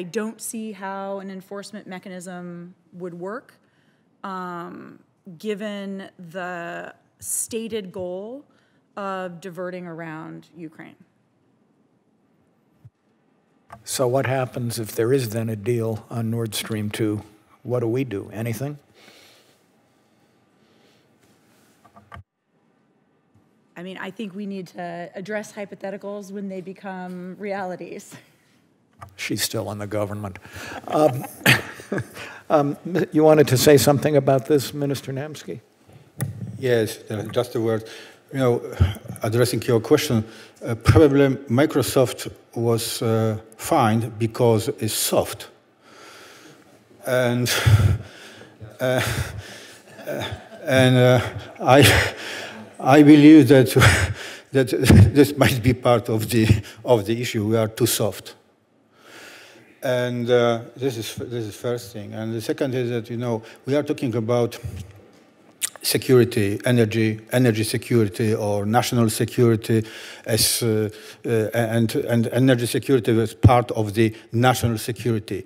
don't see how an enforcement mechanism would work, given the stated goal of diverting around Ukraine. So what happens if there is then a deal on Nord Stream 2? What do we do? Anything? I mean, I think we need to address hypotheticals when they become realities. She's still in the government. You wanted to say something about this, Minister Namsky? Yes, just a word. You know, addressing your question, probably Microsoft was fined because it's soft. And I believe that that this might be part of the issue. We are too soft. And this is first thing. And the second is that, you know, we are talking about security, energy security, or national security, as and energy security as part of the national security.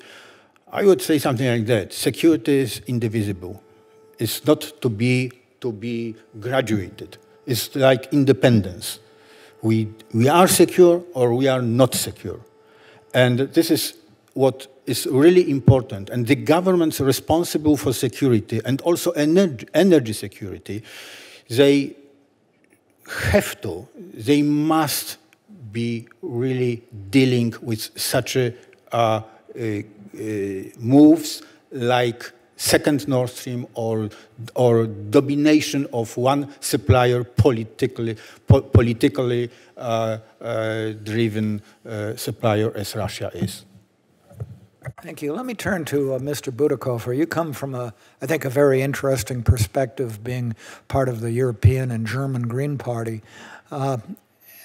I would say something like that. Security is indivisible. It's not to be graduated. It's like independence. We are secure or we are not secure. And this is what is really important. And the governments responsible for security and also energy security, they must be really dealing with such moves like second Nord Stream or domination of one supplier, politically driven supplier as Russia is. Thank you. Let me turn to Mr. Bütikofer. You come from, I think, a very interesting perspective, being part of the European and German Green Party.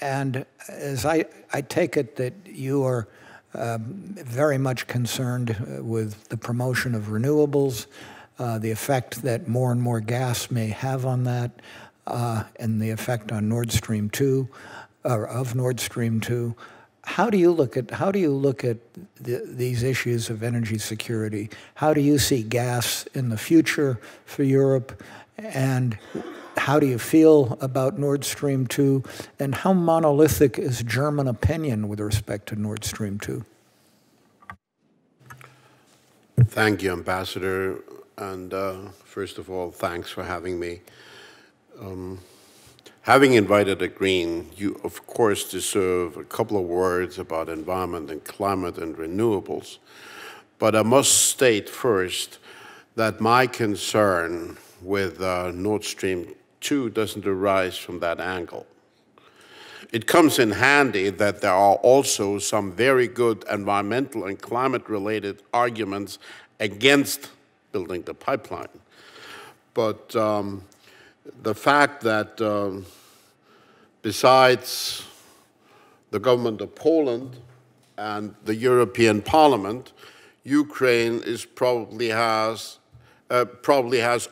And as I take it that you are very much concerned with the promotion of renewables, the effect that more and more gas may have on that, and the effect on Nord Stream 2, or of Nord Stream 2. How do you look at these issues of energy security? How do you see gas in the future for Europe? And how do you feel about Nord Stream 2? And how monolithic is German opinion with respect to Nord Stream 2? Thank you, Ambassador. And first of all, thanks for having me. Having invited a Green, you of course deserve a couple of words about environment and climate and renewables. But I must state first that my concern with Nord Stream 2 doesn't arise from that angle. It comes in handy that there are also some very good environmental and climate-related arguments against building the pipeline. But the fact that besides the government of Poland and the European Parliament, Ukraine probably has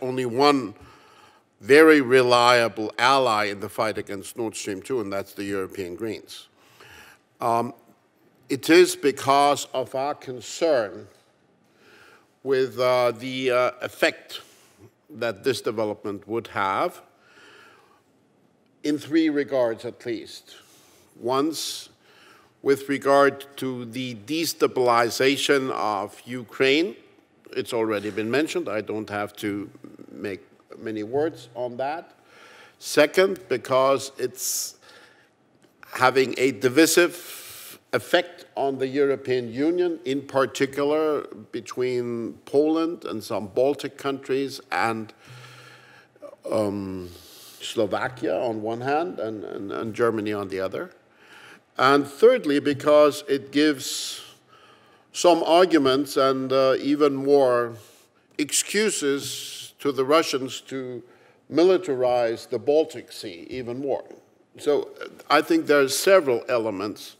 only one very reliable ally in the fight against Nord Stream 2, and that's the European Greens. It is because of our concern with the effect that this development would have, in three regards at least. Once, with regard to the destabilization of Ukraine. It's already been mentioned. I don't have to make many words on that. Second, because it's having a divisive effect on the European Union, in particular between Poland and some Baltic countries and Slovakia on one hand and Germany on the other. And thirdly, because it gives some arguments and even more excuses to the Russians to militarize the Baltic Sea even more. So I think there are several elements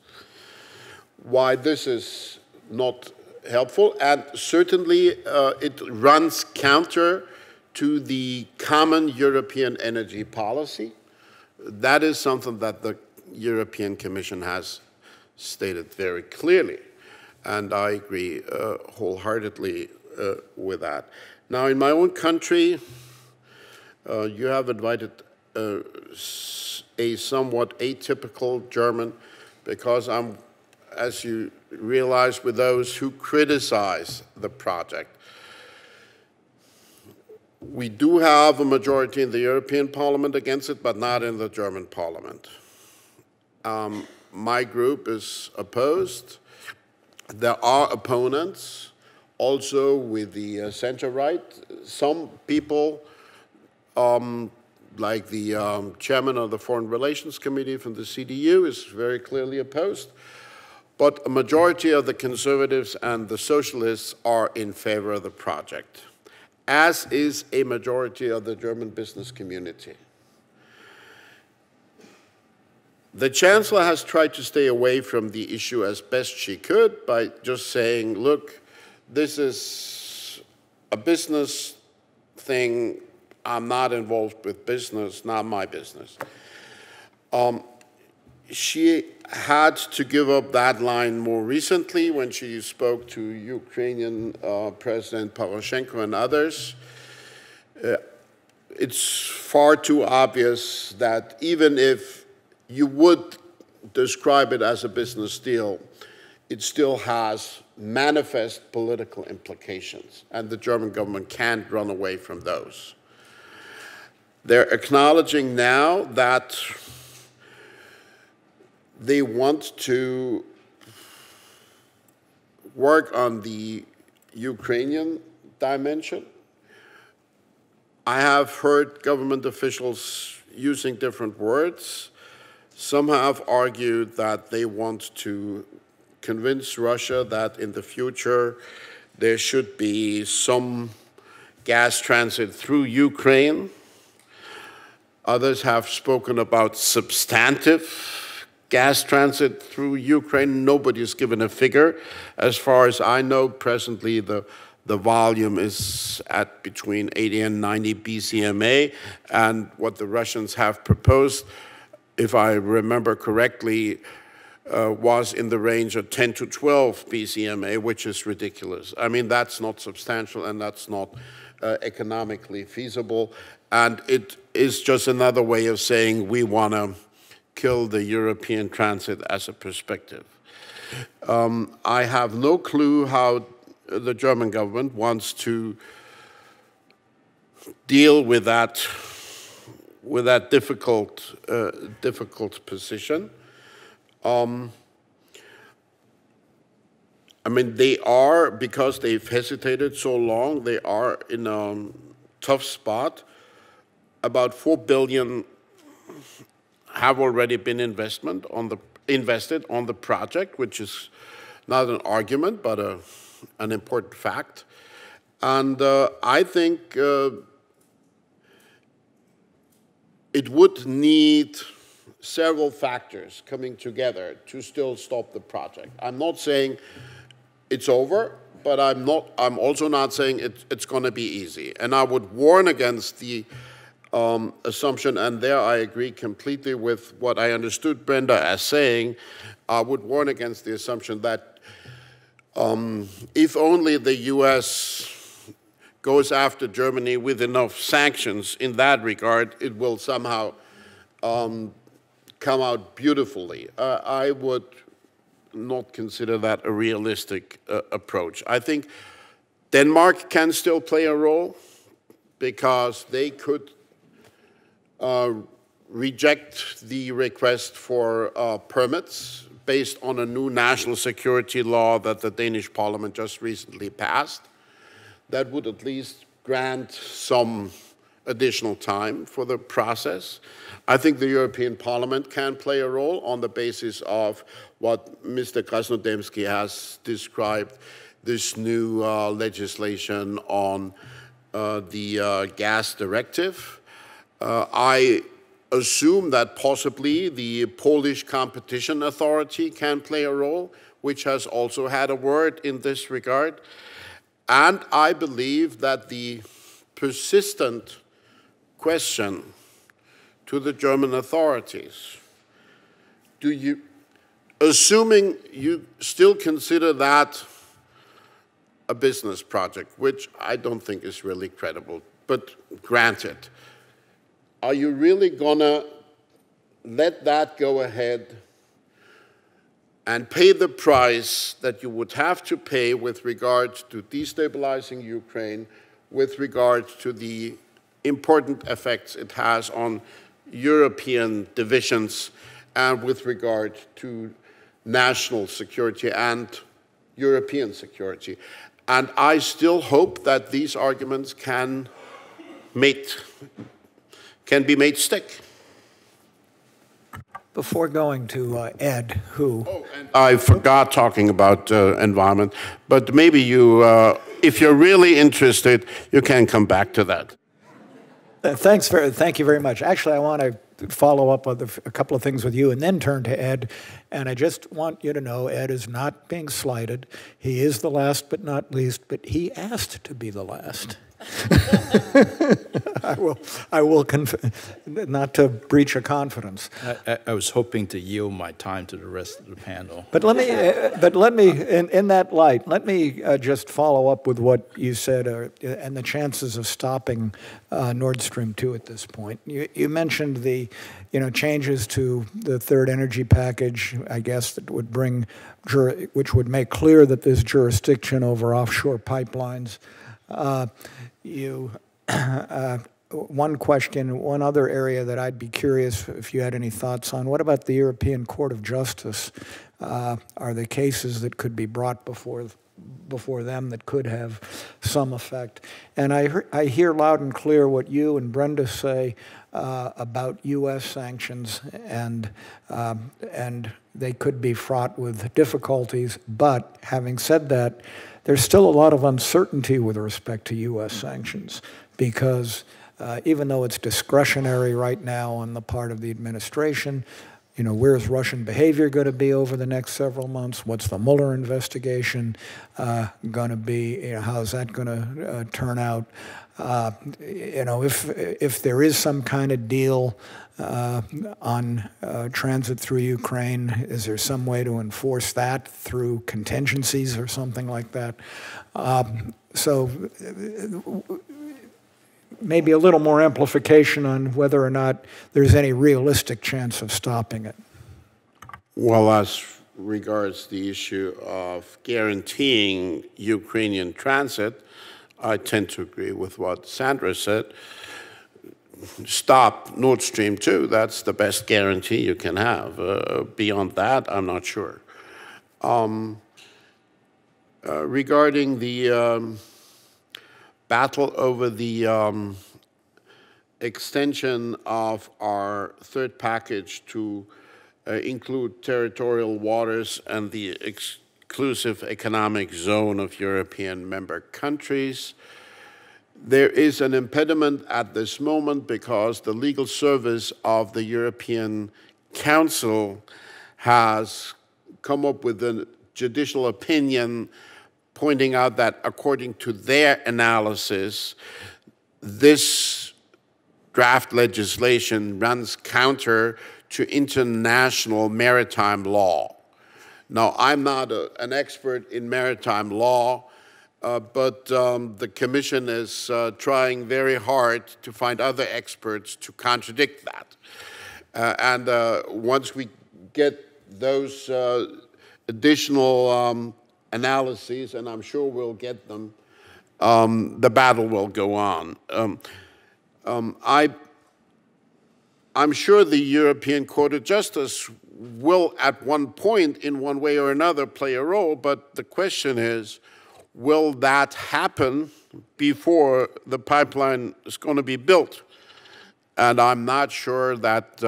why this is not helpful, and certainly it runs counter to the common European energy policy. That is something that the European Commission has stated very clearly, and I agree wholeheartedly with that. Now, in my own country, you have invited a somewhat atypical German, because I'm, as you realize, with those who criticize the project. We do have a majority in the European Parliament against it, but not in the German Parliament. My group is opposed. There are opponents, also with the center-right. Some people, like the chairman of the Foreign Relations Committee from the CDU, is very clearly opposed. But a majority of the conservatives and the socialists are in favor of the project, as is a majority of the German business community. The Chancellor has tried to stay away from the issue as best she could by just saying, look, this is a business thing. I'm not involved with business, not my business. She had to give up that line more recently when she spoke to Ukrainian President Poroshenko and others. It's far too obvious that even if you would describe it as a business deal, it still has manifest political implications, and the German government can't run away from those. They're acknowledging now that they want to work on the Ukrainian dimension. I have heard government officials using different words. Some have argued that they want to convince Russia that in the future there should be some gas transit through Ukraine. Others have spoken about substantive gas transit through Ukraine. Nobody has given a figure. As far as I know, presently the volume is at between 80 and 90 BCMA, and what the Russians have proposed, if I remember correctly, was in the range of 10 to 12 BCMA, which is ridiculous. I mean, that's not substantial, and that's not economically feasible, and it is just another way of saying we want to kill the European transit as a perspective. I have no clue how the German government wants to deal with that difficult position. I mean, they are, because they've hesitated so long, they are in a tough spot. About 4 billion have already been invested on the project, which is not an argument, but an important fact. And I think it would need several factors coming together to still stop the project. I'm not saying it's over, but I'm also not saying it's going to be easy. And I would warn against the assumption, and there I agree completely with what I understood Brenda as saying. I would warn against the assumption that if only the US goes after Germany with enough sanctions in that regard, it will somehow come out beautifully. I would not consider that a realistic approach. I think Denmark can still play a role because they could reject the request for permits based on a new national security law that the Danish parliament just recently passed. That would at least grant some additional time for the process. I think the European Parliament can play a role on the basis of what Mr. Krasnodębski has described, this new legislation on the gas directive. I assume that possibly the Polish Competition Authority can play a role, which has also had a word in this regard. And I believe that the persistent question to the German authorities, assuming you still consider that a business project, which I don't think is really credible, but granted, are you really gonna let that go ahead and pay the price that you would have to pay with regard to destabilizing Ukraine, with regard to the important effects it has on European divisions, and with regard to national security and European security? And I still hope that these arguments can be made stick. Before going to Ed, who... Oh, and I forgot talking about environment, but maybe you, if you're really interested, you can come back to that. Thank you very much. Actually, I want to follow up on a couple of things with you and then turn to Ed. And I just want you to know Ed is not being slighted. He is the last but not least, but he asked to be the last. I will not to breach a confidence. I was hoping to yield my time to the rest of the panel. But let me, in that light, let me just follow up with what you said and the chances of stopping Nord Stream 2 at this point. You mentioned the, changes to the third energy package, I guess, that would bring, which would make clear that there's jurisdiction over offshore pipelines. One question, one other area that I'd be curious if you had any thoughts on, what about the European Court of Justice? Are there cases that could be brought before them that could have some effect? And I hear loud and clear what you and Brenda say about U.S. sanctions, and they could be fraught with difficulties. But having said that, there's still a lot of uncertainty with respect to U.S. sanctions, because even though it's discretionary right now on the part of the administration, where's Russian behavior going to be over the next several months? What's the Mueller investigation going to be? How is that going to turn out? If there is some kind of deal on transit through Ukraine, is there some way to enforce that through contingencies or something like that? So maybe a little more amplification on whether or not there's any realistic chance of stopping it. Well, as regards the issue of guaranteeing Ukrainian transit, I tend to agree with what Sandra said. Stop Nord Stream 2, that's the best guarantee you can have. Beyond that, I'm not sure. Regarding the battle over the extension of our third package to include territorial waters and the exclusive economic zone of European member countries, there is an impediment at this moment because the legal service of the European Council has come up with a judicial opinion pointing out that according to their analysis, this draft legislation runs counter to international maritime law. Now, I'm not an expert in maritime law, but the Commission is trying very hard to find other experts to contradict that. And once we get those additional analyses, and I'm sure we'll get them, the battle will go on. I'm sure the European Court of Justice will, at one point, in one way or another, play a role, but the question is, will that happen before the pipeline is going to be built? And I'm not sure that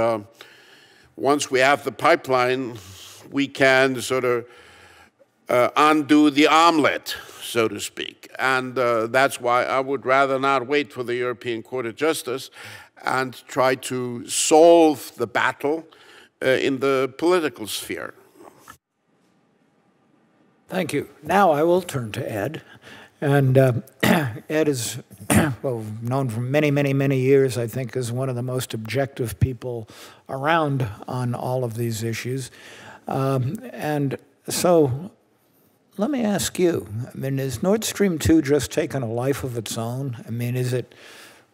once we have the pipeline, we can sort of undo the omelet, so to speak. And that's why I would rather not wait for the European Court of Justice and try to solve the battle in the political sphere. Thank you. Now I will turn to Ed. And Ed is, well, known for many, many, many years, I think, as one of the most objective people around on all of these issues. And so let me ask you, I mean, is Nord Stream 2 just taking a life of its own? I mean, is it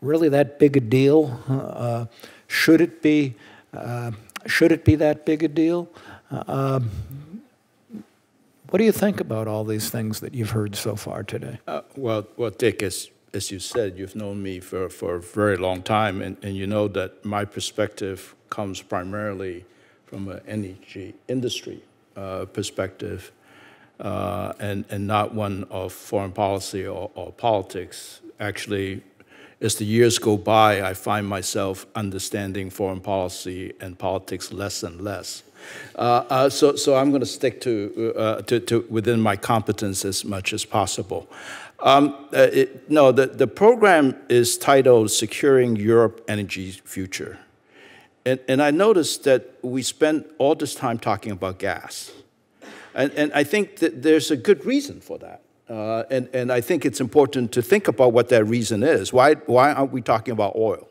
really that big a deal? Should it be that big a deal? What do you think about all these things that you've heard so far today? Well, Dick, as you said, you've known me for a very long time, and you know that my perspective comes primarily from an energy industry perspective, and not one of foreign policy or politics. Actually, as the years go by, I find myself understanding foreign policy and politics less and less. So I'm going to stick to within my competence as much as possible. The program is titled Securing Europe Energy Future. And I noticed that we spent all this time talking about gas. And I think that there's a good reason for that. And I think it's important to think about what that reason is. Why aren't we talking about oil?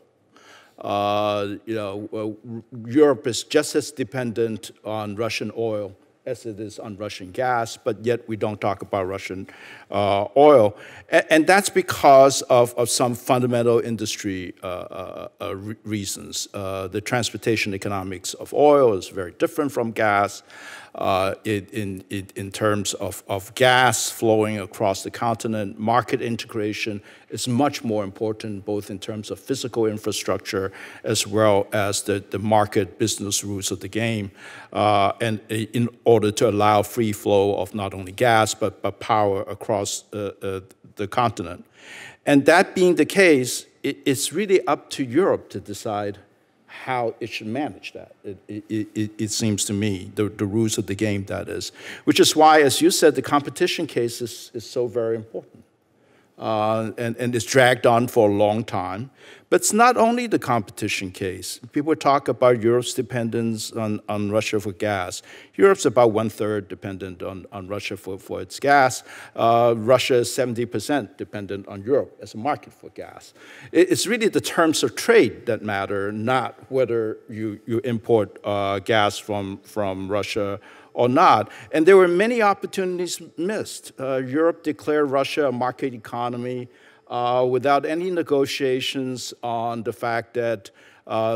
Europe is just as dependent on Russian oil as it is on Russian gas, but yet we don't talk about Russian oil. And that's because of some fundamental industry reasons. The transportation economics of oil is very different from gas. In terms of gas flowing across the continent, market integration is much more important, both in terms of physical infrastructure as well as the market business rules of the game, and in order to allow free flow of not only gas, but power across the continent. And that being the case, it's really up to Europe to decide how it should manage that. It seems to me, the rules of the game, that is. Which is why, as you said, the competition case is so very important. And it's dragged on for a long time. But it's not only the competition case. People talk about Europe's dependence on Russia for gas. Europe's about 1/3 dependent on Russia for its gas. Russia is 70% dependent on Europe as a market for gas. It's really the terms of trade that matter, not whether you import gas from Russia or not. And there were many opportunities missed. Europe declared Russia a market economy without any negotiations on the fact that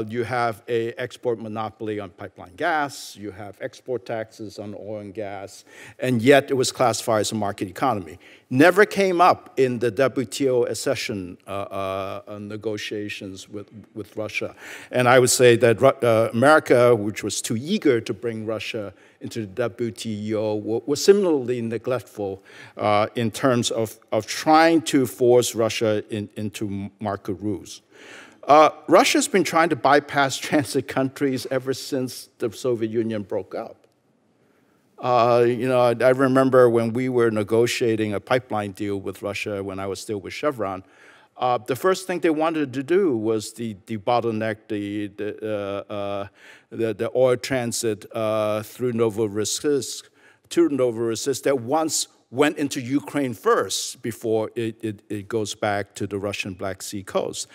you have an export monopoly on pipeline gas, you have export taxes on oil and gas, and yet it was classified as a market economy. Never came up in the WTO accession negotiations with Russia. And I would say that America, which was too eager to bring Russia into the WTO, was similarly neglectful in terms of trying to force Russia into market rules. Russia's been trying to bypass transit countries ever since the Soviet Union broke up. I remember when we were negotiating a pipeline deal with Russia when I was still with Chevron, the first thing they wanted to do was debottleneck the oil transit through Novorossiysk to Novorossiysk that once went into Ukraine first before it goes back to the Russian Black Sea coast.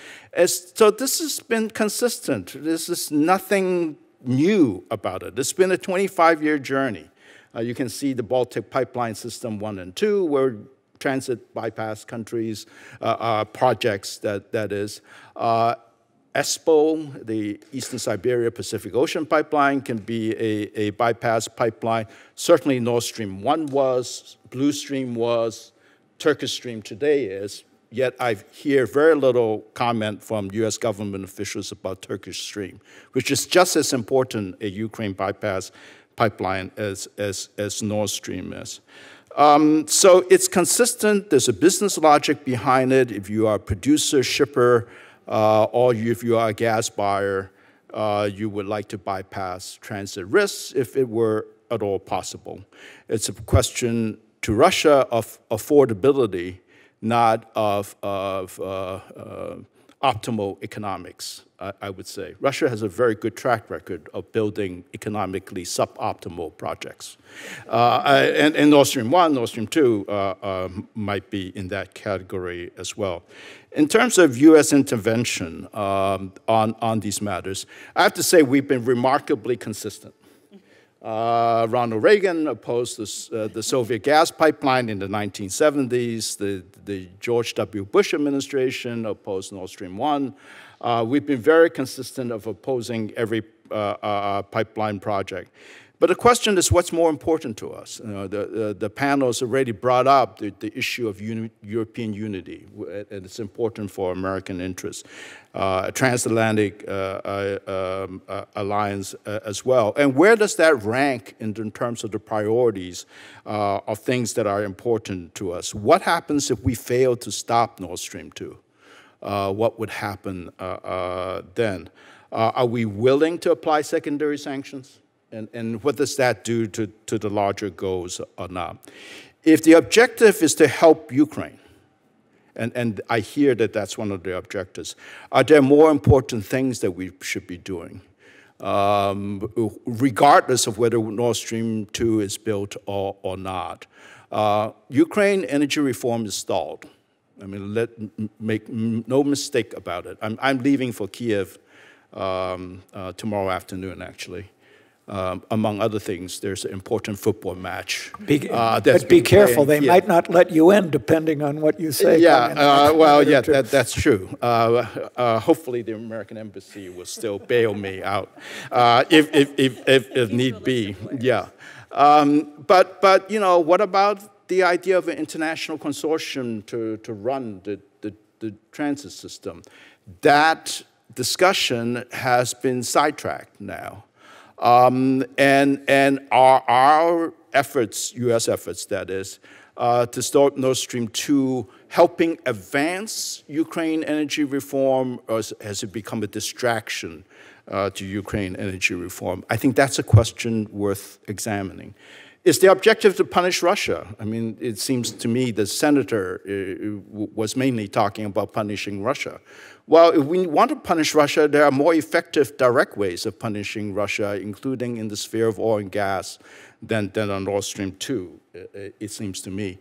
So this has been consistent. This is nothing new about it. It's been a 25-year journey. You can see the Baltic Pipeline System 1 and 2, where transit bypass countries projects, that is. ESPO, the Eastern Siberia Pacific Ocean Pipeline, can be a bypass pipeline. Certainly Nord Stream 1 was, Blue Stream was, Turkish Stream today is, yet I hear very little comment from US government officials about Turkish Stream, which is just as important a Ukraine bypass pipeline as Nord Stream is. So it's consistent. There's a business logic behind it. If you are a producer, shipper, or if you are a gas buyer, you would like to bypass transit risks if it were at all possible. It's a question to Russia of affordability, not of optimal economics, I would say. Russia has a very good track record of building economically suboptimal projects. And Nord Stream 1, Nord Stream 2 might be in that category as well. In terms of US intervention on these matters, I have to say we've been remarkably consistent. Ronald Reagan opposed the Soviet gas pipeline in the 1970s. The George W. Bush administration opposed Nord Stream 1. We've been very consistent of opposing every pipeline project. But the question is, what's more important to us? The panels already brought up the issue of European unity, and it's important for American interests. A transatlantic alliance as well. And where does that rank in terms of the priorities of things that are important to us? What happens if we fail to stop Nord Stream 2? What would happen then? Are we willing to apply secondary sanctions? And what does that do to the larger goals or not? If the objective is to help Ukraine, and I hear that that's one of the objectives, are there more important things that we should be doing, regardless of whether Nord Stream 2 is built or not? Ukraine energy reform is stalled. I mean, make no mistake about it. I'm leaving for Kiev tomorrow afternoon, actually. Among other things, there's an important football match. But be careful, they might not let you in, depending on what you say. Yeah, well, yeah, that's true. Hopefully the American embassy will still bail me out if need be, yeah. But you know, what about the idea of an international consortium to run the transit system? That discussion has been sidetracked now. And our efforts, U.S. efforts, that is, to start Nord Stream 2 helping advance Ukraine energy reform, or has it become a distraction to Ukraine energy reform? I think that's a question worth examining. Is the objective to punish Russia? I mean, it seems to me the senator was mainly talking about punishing Russia. Well, if we want to punish Russia, there are more effective direct ways of punishing Russia, including in the sphere of oil and gas, than on Nord Stream 2, it seems to me.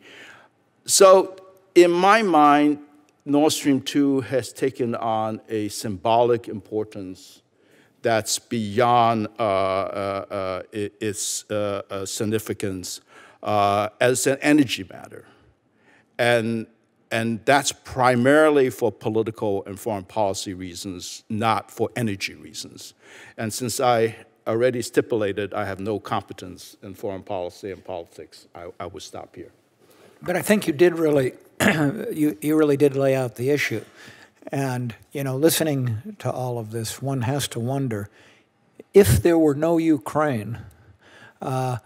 So in my mind, Nord Stream 2 has taken on a symbolic importance that's beyond its significance as an energy matter. And that's primarily for political and foreign policy reasons, not for energy reasons. And since I already stipulated I have no competence in foreign policy and politics, I will stop here. But I think you did really, you really did lay out the issue. And, you know, listening to all of this, one has to wonder, if there were no Ukraine, or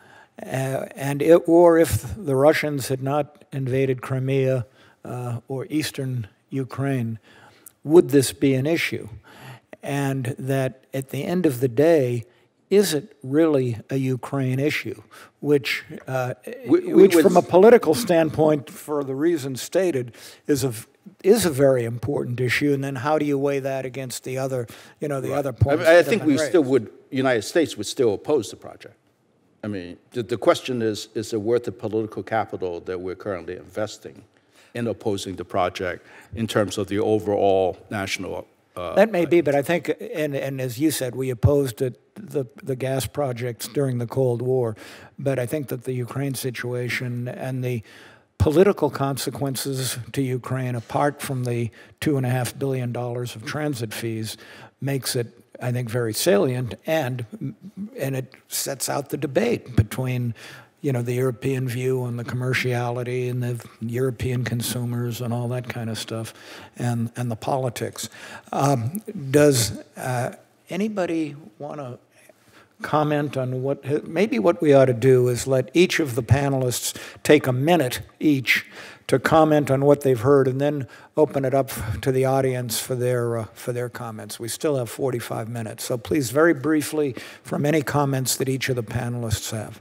if the Russians had not invaded Crimea, or eastern Ukraine, would this be an issue? And that at the end of the day, is it really a Ukraine issue? Which from a political standpoint, for the reasons stated, is a very important issue. And then how do you weigh that against the other, you know, the other points? I think we still would, United States would still oppose the project. I mean, the question is it worth the political capital that we're currently investing in opposing the project in terms of the overall national that may be, but I think, and as you said, we opposed the gas projects during the Cold War, but I think that the Ukraine situation and the political consequences to Ukraine, apart from the $2.5 billion of transit fees, makes it, I think, very salient, and it sets out the debate between, you know, the European view on the commerciality and the European consumers and all that kind of stuff, and the politics. Does anybody want to comment on maybe what we ought to do is let each of the panelists take a minute each to comment on what they've heard, and then open it up to the audience for their comments. We still have 45 minutes, so please, very briefly, from any comments that each of the panelists have.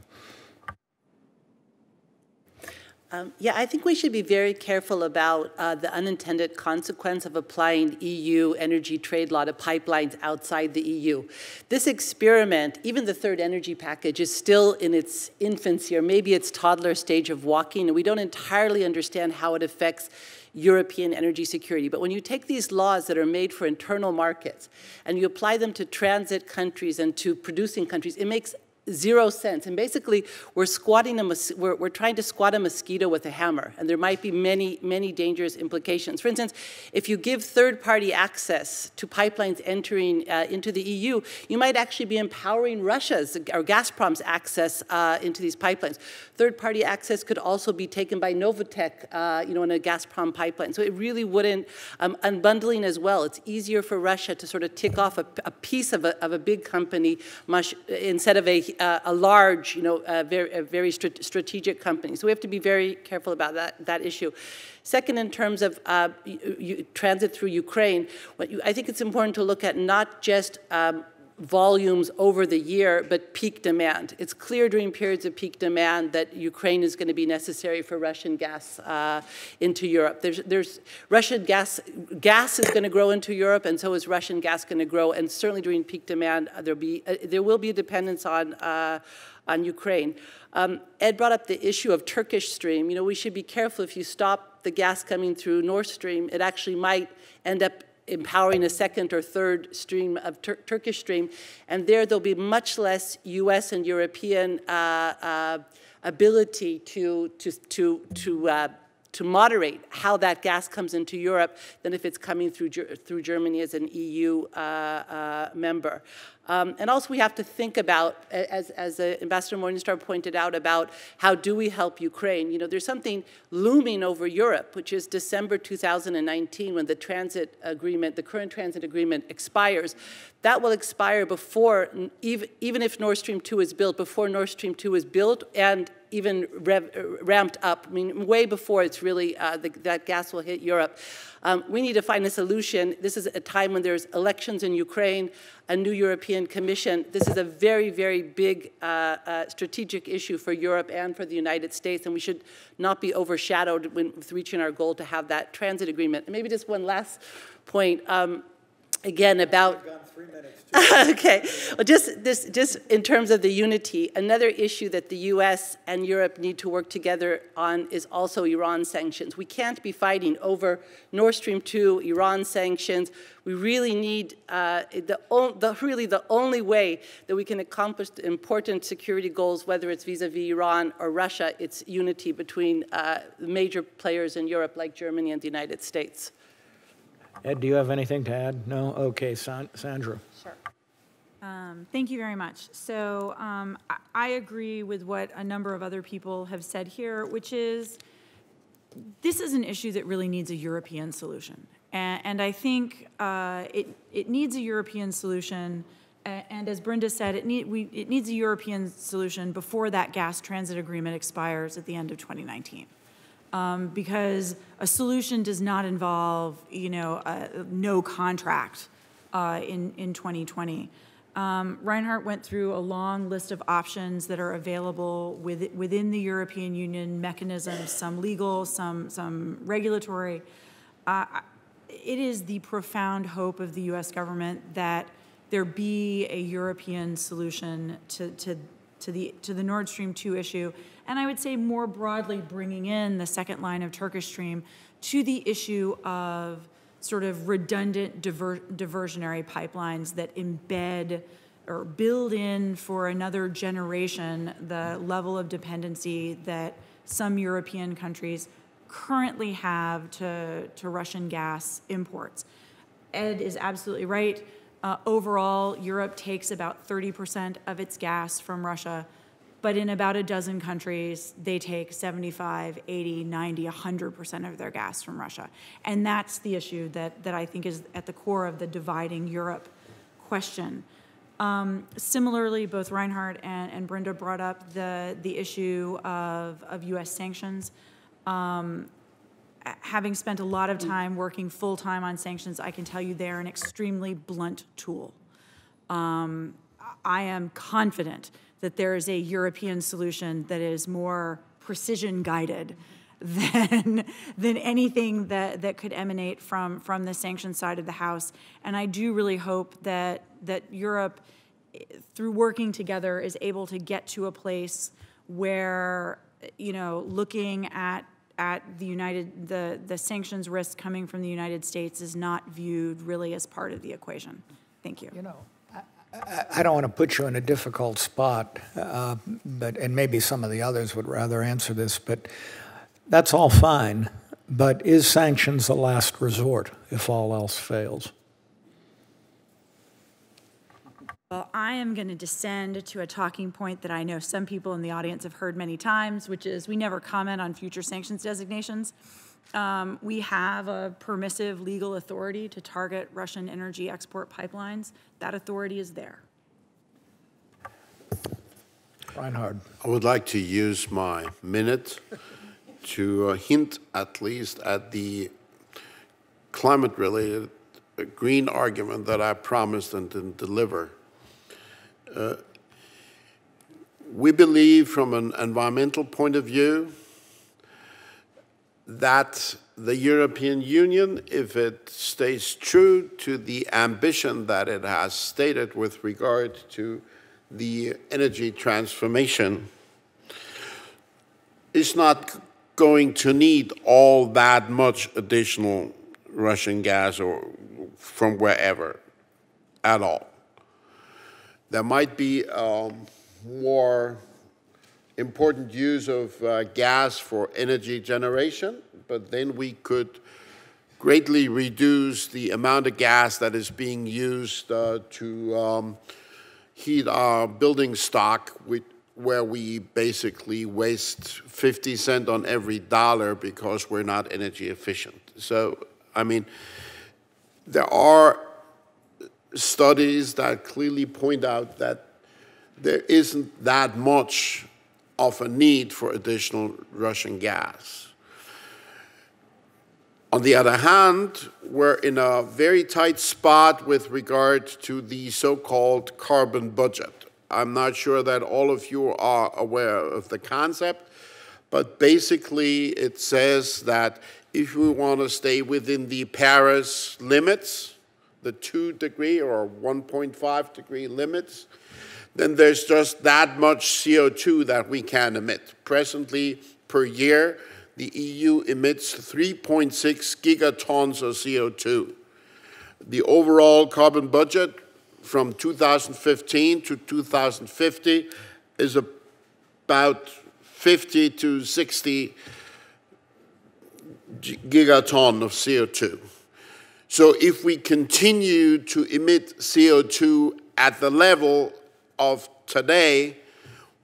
Yeah, I think we should be very careful about the unintended consequence of applying EU energy trade law to pipelines outside the EU. This experiment, even the third energy package, is still in its infancy, or maybe its toddler stage of walking, and we don't entirely understand how it affects European energy security. But when you take these laws that are made for internal markets and you apply them to transit countries and to producing countries, it makes zero sense. And basically, we're trying to squat a mosquito with a hammer, and there might be many, many dangerous implications. For instance, if you give third-party access to pipelines entering into the EU, you might actually be empowering Russia's or Gazprom's access into these pipelines. Third-party access could also be taken by Novatek, in a Gazprom pipeline. So it really wouldn't, unbundling as well. It's easier for Russia to sort of tick off a piece of a big company instead of a large, very strategic company. So we have to be very careful about that issue. Second, in terms of transit through Ukraine, I think it's important to look at not just volumes over the year, but peak demand. It's clear during periods of peak demand that Ukraine is going to be necessary for Russian gas into Europe. There's Russian gas is going to grow into Europe, and so is Russian gas going to grow. And certainly during peak demand, there will be a dependence on Ukraine. Ed brought up the issue of Turkish Stream. We should be careful. If you stop the gas coming through Nord Stream, it actually might end up empowering a second or third stream of Turkish Stream, and there'll be much less U.S. and European ability to moderate how that gas comes into Europe than if it's coming through Germany as an EU member. And also we have to think about, as Ambassador Morningstar pointed out, about how do we help Ukraine. There's something looming over Europe, which is December 2019, when the current transit agreement expires. That will expire before, even if Nord Stream 2 is built, before Nord Stream 2 is built and even ramped up. Way before it's really, that gas will hit Europe. We need to find a solution. This is a time when there's elections in Ukraine, a new European Commission. This is a very, very big strategic issue for Europe and for the United States, and we should not be overshadowed with reaching our goal to have that transit agreement. And maybe just one last point. Again, about okay, well, just in terms of the unity, another issue that the U.S. and Europe need to work together on is also Iran sanctions. We can't be fighting over Nord Stream 2, Iran sanctions. We really need really the only way that we can accomplish the important security goals, whether it's vis-a-vis Iran or Russia, it's unity between major players in Europe like Germany and the United States. Ed, do you have anything to add? No? Okay, Sandra. Sure. Thank you very much. So I agree with what a number of other people have said here, which is this is an issue that really needs a European solution. And I think it needs a European solution. And as Brenda said, it needs a European solution before that gas transit agreement expires at the end of 2019. Because a solution does not involve, no contract in 2020. Reinhard went through a long list of options that are available within the European Union mechanisms, some legal, some regulatory. It is the profound hope of the U.S. government that there be a European solution to the Nord Stream 2 issue, and I would say more broadly bringing in the second line of Turkish Stream to the issue of sort of redundant diversionary pipelines that embed or build in for another generation the level of dependency that some European countries currently have to Russian gas imports. Ed is absolutely right. Overall, Europe takes about 30% of its gas from Russia, but in about a dozen countries, they take 75, 80, 90, 100% of their gas from Russia. And that's the issue that I think is at the core of the dividing Europe question. Similarly, both Reinhard and Brenda brought up the issue of U.S. sanctions. Having spent a lot of time working full-time on sanctions, I can tell you they're an extremely blunt tool. I am confident that there is a European solution that is more precision-guided than anything that could emanate from the sanctions side of the House. And I do really hope that Europe, through working together, is able to get to a place where, looking at the sanctions risk coming from the United States is not viewed really as part of the equation. Thank you. I don't want to put you in a difficult spot, and maybe some of the others would rather answer this, but that's all fine. But is sanctions a last resort if all else fails? Well, I am going to descend to a talking point that I know some people in the audience have heard many times, which is we never comment on future sanctions designations. We have a permissive legal authority to target Russian energy export pipelines. That authority is there. Reinhard. I would like to use my minute to hint at least at the climate-related green argument that I promised and didn't deliver. We believe from an environmental point of view that the European Union, if it stays true to the ambition that it has stated with regard to the energy transformation, is not going to need all that much additional Russian gas or from wherever at all. There might be more important use of gas for energy generation, but then we could greatly reduce the amount of gas that is being used to heat our building stock, where we basically waste 50 cents on every dollar because we're not energy efficient. So, I mean, there are studies that clearly point out that there isn't that much of a need for additional Russian gas. On the other hand, we're in a very tight spot with regard to the so-called carbon budget. I'm not sure that all of you are aware of the concept, but basically it says that if we want to stay within the Paris limits, the 2-degree or 1.5-degree limits, then there's just that much CO2 that we can emit. Presently, per year, the EU emits 3.6 gigatons of CO2. The overall carbon budget from 2015 to 2050 is about 50 to 60 gigaton of CO2. So if we continue to emit CO2 at the level of today,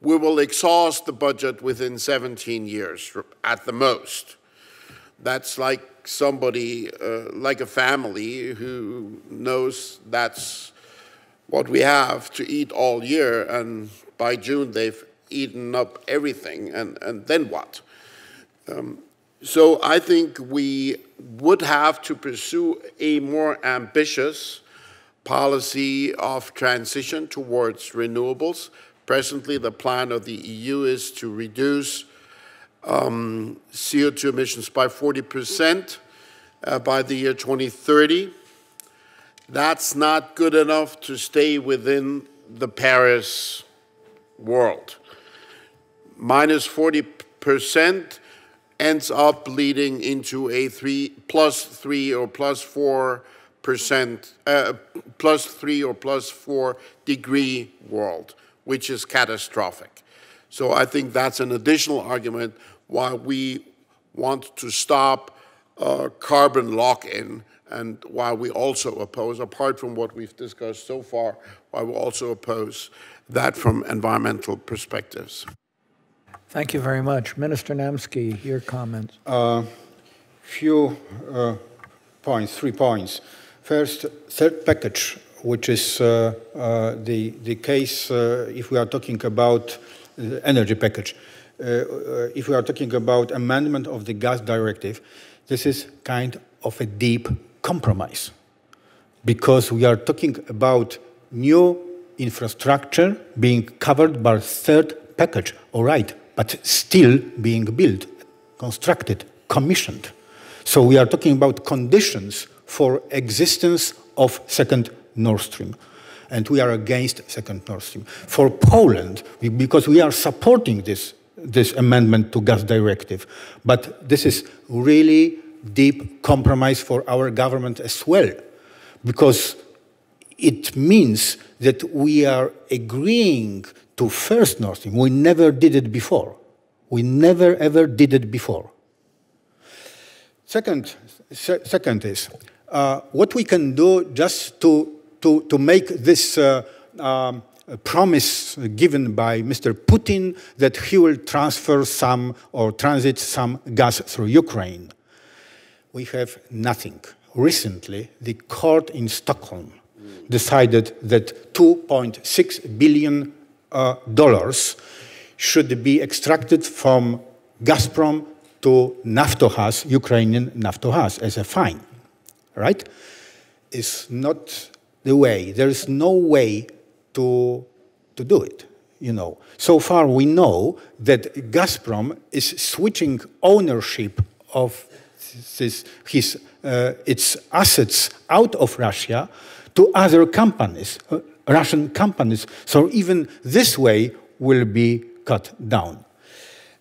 we will exhaust the budget within 17 years at the most. That's like somebody, like a family who knows that's what we have to eat all year, and by June they've eaten up everything, and then what? So I think we would have to pursue a more ambitious policy of transition towards renewables. Presently, the plan of the EU is to reduce CO2 emissions by 40% by the year 2030. That's not good enough to stay within the Paris world. Minus 40% ends up leading into a +3 or +4 degree world, which is catastrophic. So I think that's an additional argument why we want to stop carbon lock-in, and why we also oppose, apart from what we've discussed so far, why we also oppose that from environmental perspectives. Thank you very much. Minister Namsky, your comments. Few points, 3 points. First, third package which is the case if we are talking about energy package. If we are talking about amendment of the gas directive, this is kind of a deep compromise, because we are talking about new infrastructure being covered by third package, all right, but still being built, constructed, commissioned. So we are talking about conditions for existence of second Nord Stream. And we are against second Nord Stream. For Poland, because we are supporting this amendment to gas directive, but this is really deep compromise for our government as well, because it means that we are agreeing to first Nord Stream. We never did it before. We never ever did it before. Second is what we can do just to make this promise given by Mr. Putin that he will transfer some or transit some gas through Ukraine. We have nothing. Recently, the court in Stockholm decided that $2.6 billion should be extracted from Gazprom to Naftogaz, Ukrainian Naftogaz, as a fine, right? It's not the way. There is no way to do it, you know. So far, we know that Gazprom is switching ownership of its assets out of Russia to other companies, Russian companies. So even this way will be cut down.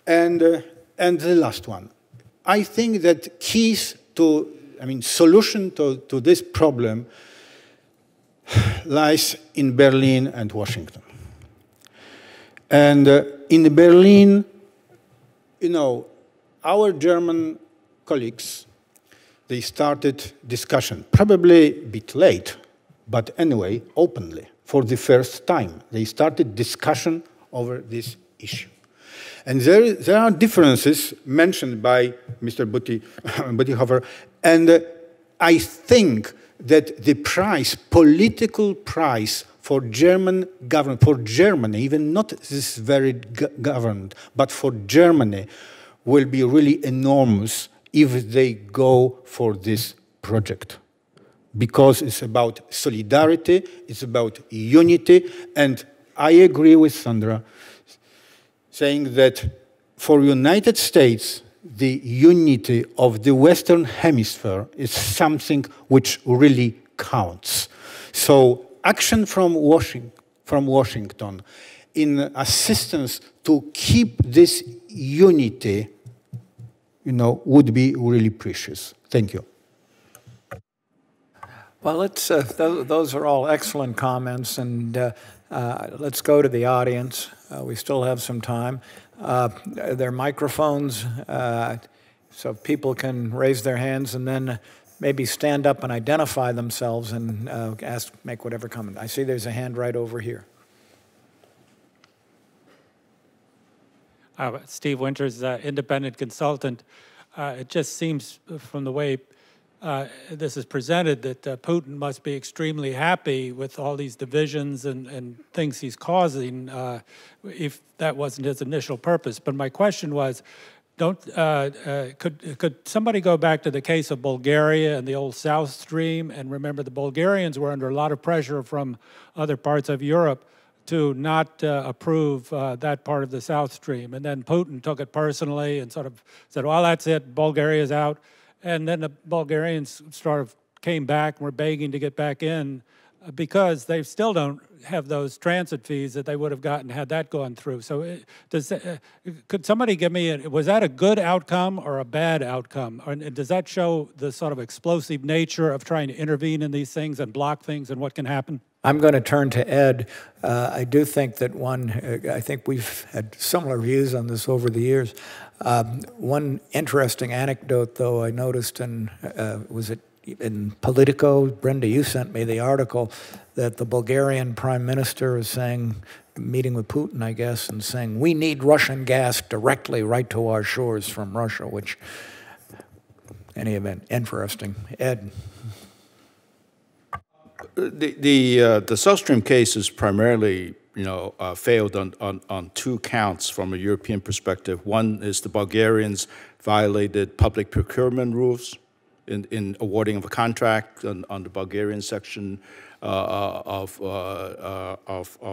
And the last one, I think that keys to, solution to this problem lies in Berlin and Washington. And in Berlin, you know, our German colleagues, they started discussion, probably a bit late, but anyway, openly, for the first time. They started discussion over this issue. And there are differences mentioned by Mr. Buttihofer, and I think that the price, political price for German government, for Germany, even not this very government, but for Germany, will be really enormous if they go for this project. Because it's about solidarity, it's about unity, and I agree with Sandra, saying that for United States, the unity of the Western Hemisphere is something which really counts. So action from Washington in assistance to keep this unity, you know, would be really precious. Thank you. Well, those are all excellent comments, and let's go to the audience. We still have some time. There are microphones, so people can raise their hands and then maybe stand up and identify themselves and make whatever comment. I see there's a hand right over here. Steve Winters, independent consultant. It just seems from the way this is presented that Putin must be extremely happy with all these divisions and things he's causing, if that wasn't his initial purpose. But my question was, could somebody go back to the case of Bulgaria and the old South Stream? And remember, the Bulgarians were under a lot of pressure from other parts of Europe to not approve that part of the South Stream. And then Putin took it personally and sort of said, well, that's it, Bulgaria's out. And then the Bulgarians sort of came back and were begging to get back in because they still don't have those transit fees that they would have gotten had that gone through. So could somebody give me, was that a good outcome or a bad outcome? And does that show the sort of explosive nature of trying to intervene in these things and block things and what can happen? I'm going to turn to Ed. I do think that I think we've had similar views on this over the years. One interesting anecdote, though, I noticed was it in Politico? Brenda, you sent me the article that the Bulgarian prime minister is saying, meeting with Putin, I guess, and saying, we need Russian gas directly right to our shores from Russia, which, in any event, interesting. Ed. the South Stream case is primarily, failed on two counts from a European perspective. One is the Bulgarians violated public procurement rules in awarding of a contract on the Bulgarian section of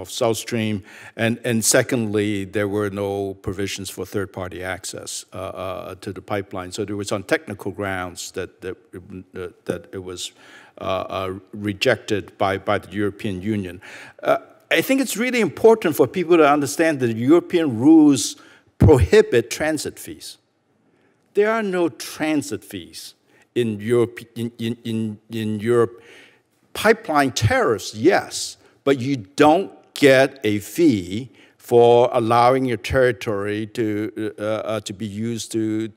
South Stream, and secondly, there were no provisions for third-party access to the pipeline. So there was on technical grounds that it was rejected by the European Union. I think it's really important for people to understand that the European rules prohibit transit fees. There are no transit fees in Europe. In Europe, pipeline tariffs, yes, but you don't get a fee for allowing your territory to be used to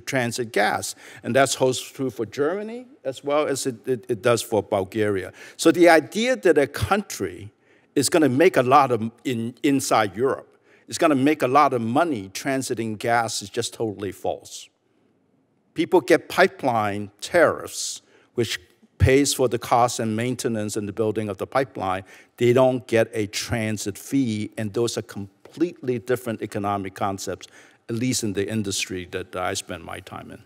transit gas. And that holds true for Germany as well as it does for Bulgaria. So the idea that a country is going to make a lot of, inside Europe, is going to make a lot of money transiting gas is just totally false. People get pipeline tariffs, which pays for the cost and maintenance and the building of the pipeline. They don't get a transit fee, and those are completely different economic concepts, at least in the industry that I spend my time in.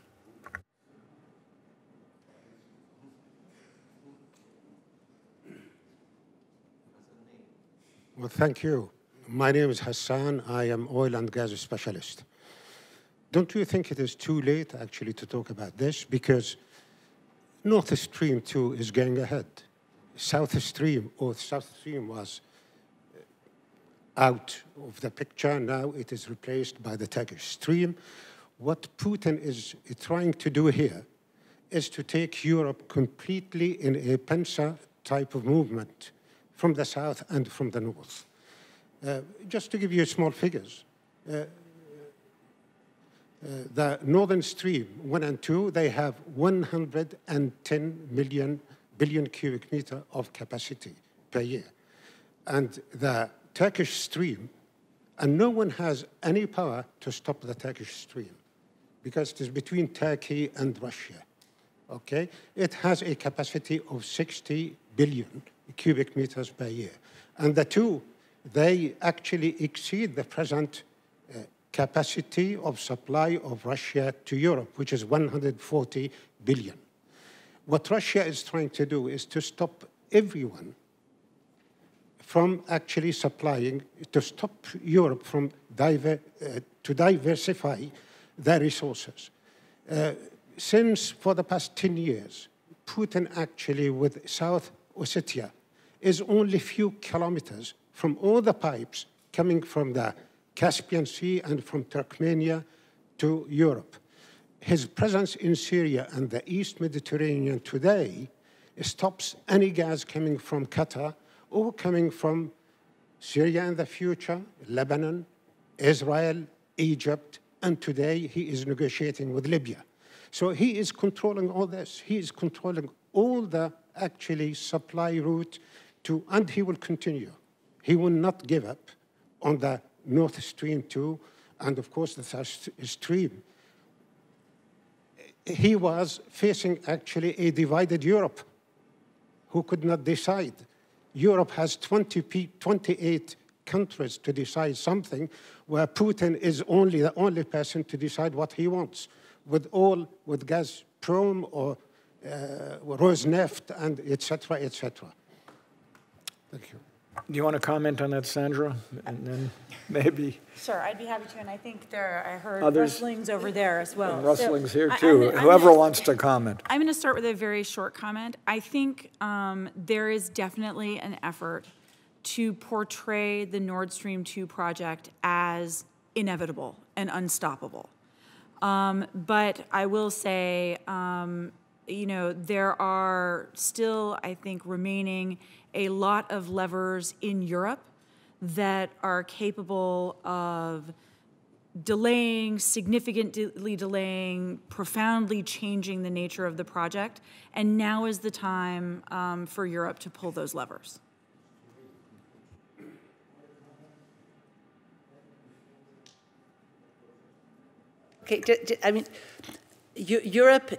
Well, thank you. My name is Hassan. I am oil and gas specialist. Don't you think it is too late, actually, to talk about this? Because North Stream 2 is going ahead. South Stream was out of the picture. Now it is replaced by the Turkish Stream. What Putin is trying to do here is to take Europe completely in a pincer type of movement from the south and from the north. Just to give you small figures, the Northern Stream 1 and 2, they have 110 billion cubic meter of capacity per year. And the Turkish Stream, and no one has any power to stop the Turkish Stream because it is between Turkey and Russia, okay? It has a capacity of 60 billion cubic meters per year. And the two, they actually exceed the present capacity of supply of Russia to Europe, which is 140 billion. What Russia is trying to do is to stop everyone from actually supplying, to stop Europe from to diversify their resources. Since for the past 10 years, Putin actually with South Ossetia is only a few kilometers from all the pipes coming from the Caspian Sea and from Turkmenia to Europe. His presence in Syria and the East Mediterranean today stops any gas coming from Qatar or coming from Syria in the future, Lebanon, Israel, Egypt, and today he is negotiating with Libya. So he is controlling all this. He is controlling all the actually supply route to, and he will continue. He will not give up on the North Stream 2 and of course the South Stream. He was facing actually a divided Europe who could not decide. Europe has 28 countries to decide something where Putin is the only person to decide what he wants with Gazprom or Rosneft and et cetera, et cetera. Thank you. Do you want to comment on that, Sandra? And then maybe... Sure, I'd be happy to. And I think I heard others, rustlings over there as well. And rustlings here, too. Whoever wants to comment. I'm going to start with a very short comment. I think there is definitely an effort to portray the Nord Stream 2 project as inevitable and unstoppable. But I will say, there are still, I think, remaining a lot of levers in Europe that are capable of delaying, significantly delaying, profoundly changing the nature of the project. And now is the time for Europe to pull those levers. Okay, I mean, Europe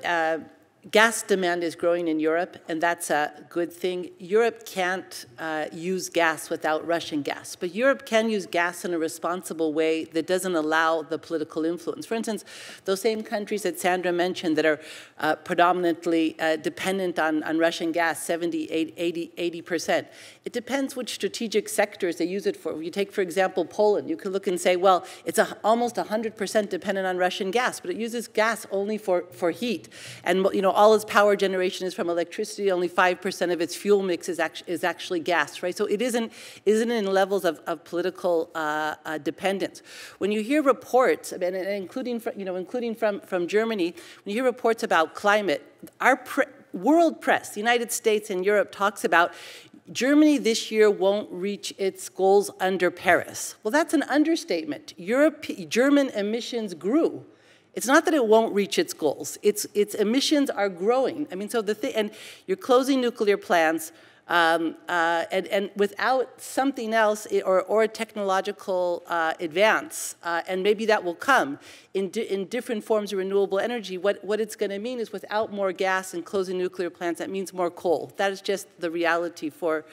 gas demand is growing in Europe, and that's a good thing. Europe can't use gas without Russian gas, but Europe can use gas in a responsible way that doesn't allow the political influence. For instance, those same countries that Sandra mentioned that are predominantly dependent on Russian gas, 70, 80%. It depends which strategic sectors they use it for. If you take, for example, Poland, you can look and say, well, it's almost 100% dependent on Russian gas, but it uses gas only for heat. And all its power generation is from electricity. Only 5% of its fuel mix is actually gas, right? So it isn't in levels of political dependence. When you hear reports, and including from Germany, when you hear reports about climate, our world press, the United States and Europe, talks about Germany this year won't reach its goals under Paris. Well, that's an understatement. German emissions grew. It's not that it won't reach its goals. Its emissions are growing. I mean, so and you're closing nuclear plants, and without something else or a technological advance, and maybe that will come in different forms of renewable energy. What it's going to mean is without more gas and closing nuclear plants, that means more coal. That is just the reality for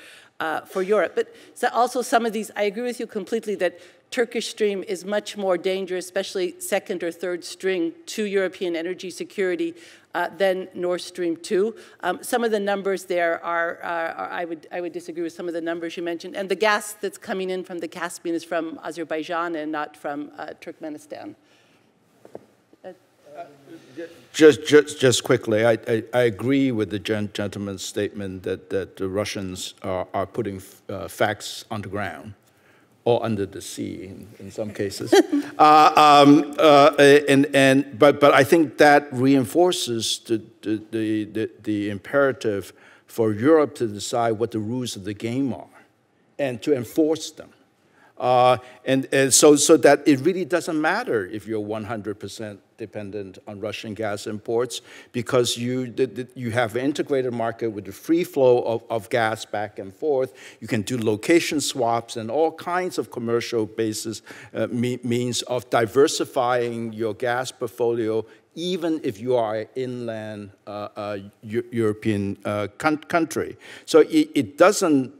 Europe. But so also some of these, I agree with you completely that Turkish Stream is much more dangerous, especially second or third string to European energy security than Nord Stream 2. Some of the numbers there I would disagree with some of the numbers you mentioned. And the gas that's coming in from the Caspian is from Azerbaijan and not from Turkmenistan. Just quickly, I agree with the gentleman's statement that the Russians are putting facts on the ground, or under the sea in some cases. But I think that reinforces the imperative for Europe to decide what the rules of the game are and to enforce them. So that it really doesn't matter if you're 100% dependent on Russian gas imports, because you have an integrated market with the free flow of gas back and forth. You can do location swaps and all kinds of commercial means of diversifying your gas portfolio, even if you are an inland European country. So it doesn't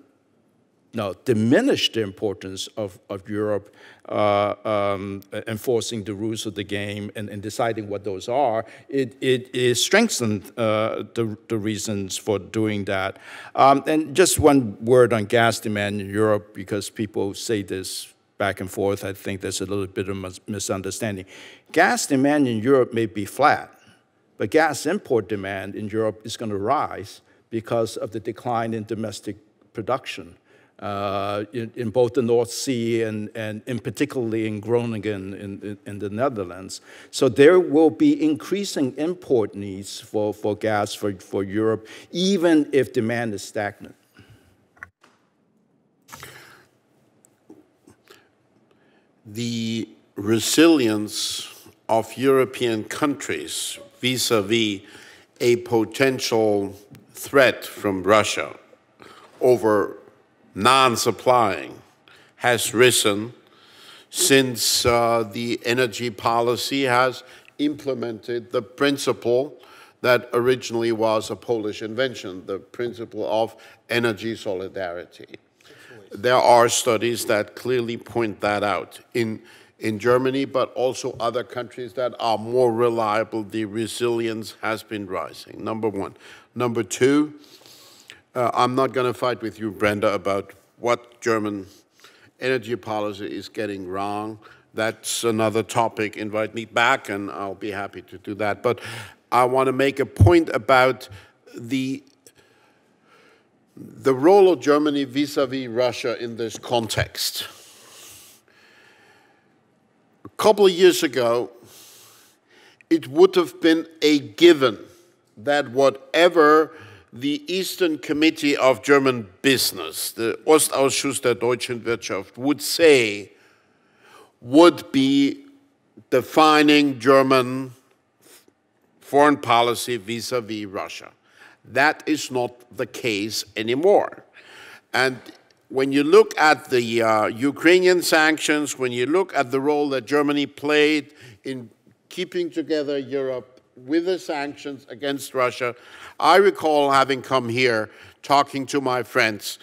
diminish the importance of Europe enforcing the rules of the game and deciding what those are. It strengthened the reasons for doing that. And just one word on gas demand in Europe, because people say this back and forth. I think there's a little bit of misunderstanding. Gas demand in Europe may be flat, but gas import demand in Europe is going to rise because of the decline in domestic production. In both the North Sea and in particularly in Groningen in the Netherlands. So there will be increasing import needs for gas for Europe, even if demand is stagnant. The resilience of European countries vis-à-vis a potential threat from Russia over non-supplying has risen since the energy policy has implemented the principle that originally was a Polish invention, the principle of energy solidarity. There are studies that clearly point that out. In Germany, but also other countries that are more reliable, the resilience has been rising, number one. Number two, I'm not going to fight with you, Brenda, about what German energy policy is getting wrong. That's another topic. Invite me back, and I'll be happy to do that. But I want to make a point about the role of Germany vis-à-vis Russia in this context. A couple of years ago, it would have been a given that whatever the Eastern Committee of German Business, the Ostausschuss der deutschen Wirtschaft, would say would be defining German foreign policy vis-à-vis Russia. That is not the case anymore. And when you look at the Ukrainian sanctions, when you look at the role that Germany played in keeping together Europe with the sanctions against Russia, I recall having come here talking to my friends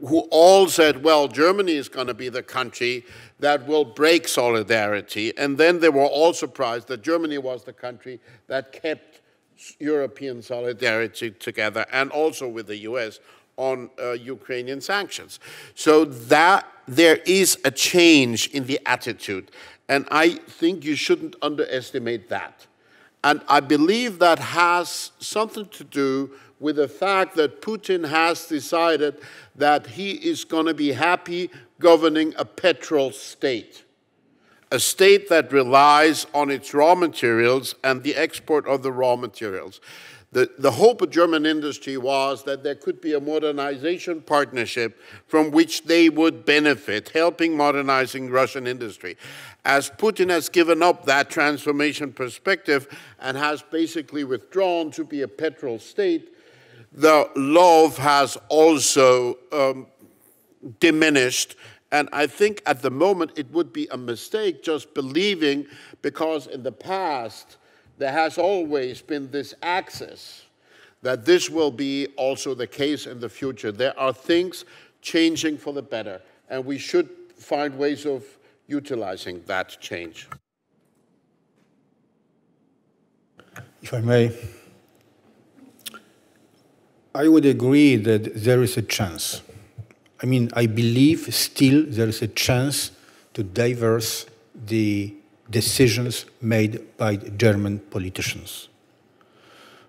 who all said, well, Germany is going to be the country that will break solidarity. And then they were all surprised that Germany was the country that kept European solidarity together, and also with the US on Ukrainian sanctions. So that there is a change in the attitude. And I think you shouldn't underestimate that. And I believe that has something to do with the fact that Putin has decided that he is going to be happy governing a petrol state, a state that relies on its raw materials and the export of the raw materials. The hope of German industry was that there could be a modernization partnership from which they would benefit, helping modernizing Russian industry. As Putin has given up that transformation perspective and has basically withdrawn to be a petrol state, the love has also diminished. And I think at the moment it would be a mistake just believing, because in the past there has always been this access, that this will be also the case in the future. There are things changing for the better, and we should find ways of utilizing that change. If I may, I would agree that there is a chance. I mean, I believe still there is a chance to diverse the decisions made by German politicians,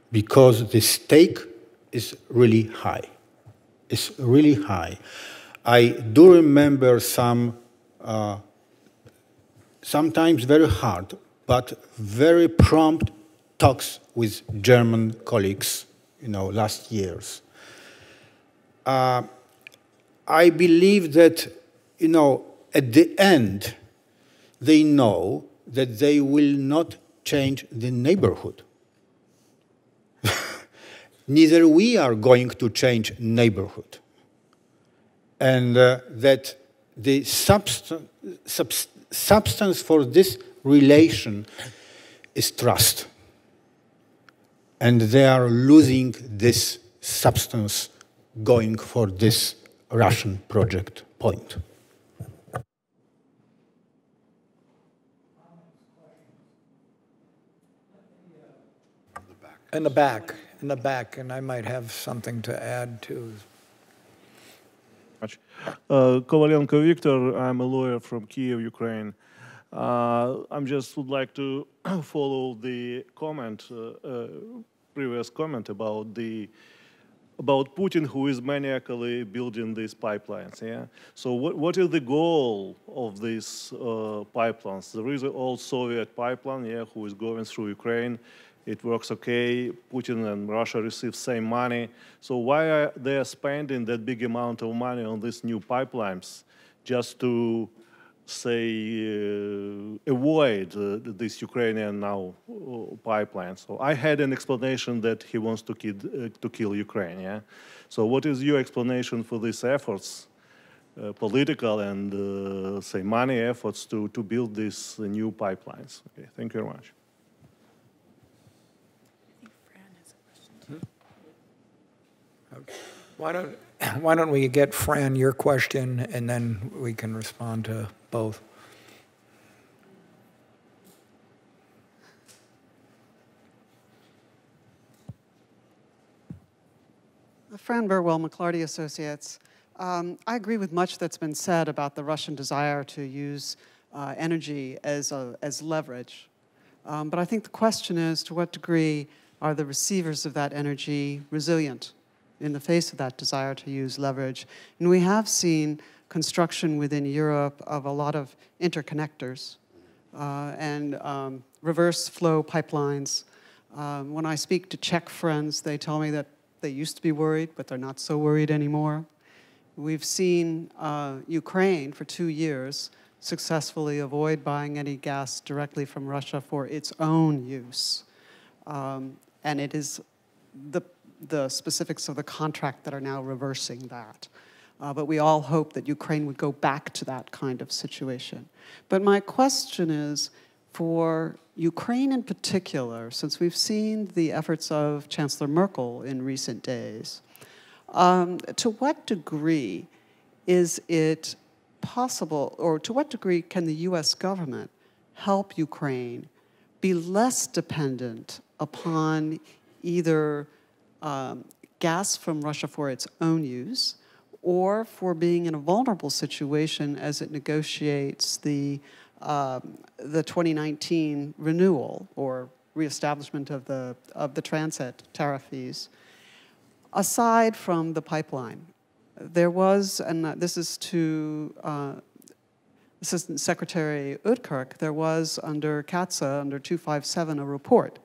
because the stake is really high. It's really high. I do remember some, sometimes very hard, but very prompt talks with German colleagues, last years. I believe that, at the end, they know that they will not change the neighborhood. Neither we are going to change neighborhood. And that the substance for this relation is trust. And they are losing this substance going for this Russian project point. In the back, and I might have something to add too. Kovalenko Viktor, I'm a lawyer from Kiev, Ukraine. I just would like to follow the comment, previous comment about Putin, who is maniacally building these pipelines. Yeah. So what is the goal of these pipelines? There is an old Soviet pipeline, yeah, who is going through Ukraine. It works okay. Putin and Russia receive same money. So why are they spending that big amount of money on these new pipelines just to, say, avoid this Ukrainian now pipeline? So I had an explanation that he wants to kill Ukraine. Yeah. So what is your explanation for these efforts, political and say money efforts to build these new pipelines? Okay. Thank you very much. Why don't we get Fran your question, and then we can respond to both. Fran Burwell, McClarty Associates. I agree with much that's been said about the Russian desire to use energy as leverage. But I think the question is, to what degree are the receivers of that energy resilient in the face of that desire to use leverage? And we have seen construction within Europe of a lot of interconnectors and reverse flow pipelines. When I speak to Czech friends, they tell me that they used to be worried, but they're not so worried anymore. We've seen Ukraine for 2 years successfully avoid buying any gas directly from Russia for its own use. And it is the specifics of the contract that are now reversing that. But we all hope that Ukraine would go back to that kind of situation. But my question is, for Ukraine in particular, since we've seen the efforts of Chancellor Merkel in recent days, to what degree is it possible, or to what degree can the US government help Ukraine be less dependent upon either gas from Russia for its own use, or for being in a vulnerable situation as it negotiates the 2019 renewal or reestablishment of the transit tariff fees? Aside from the pipeline, there was, and this is to Assistant Secretary Udkirk, there was under CATSA, under 257, a report.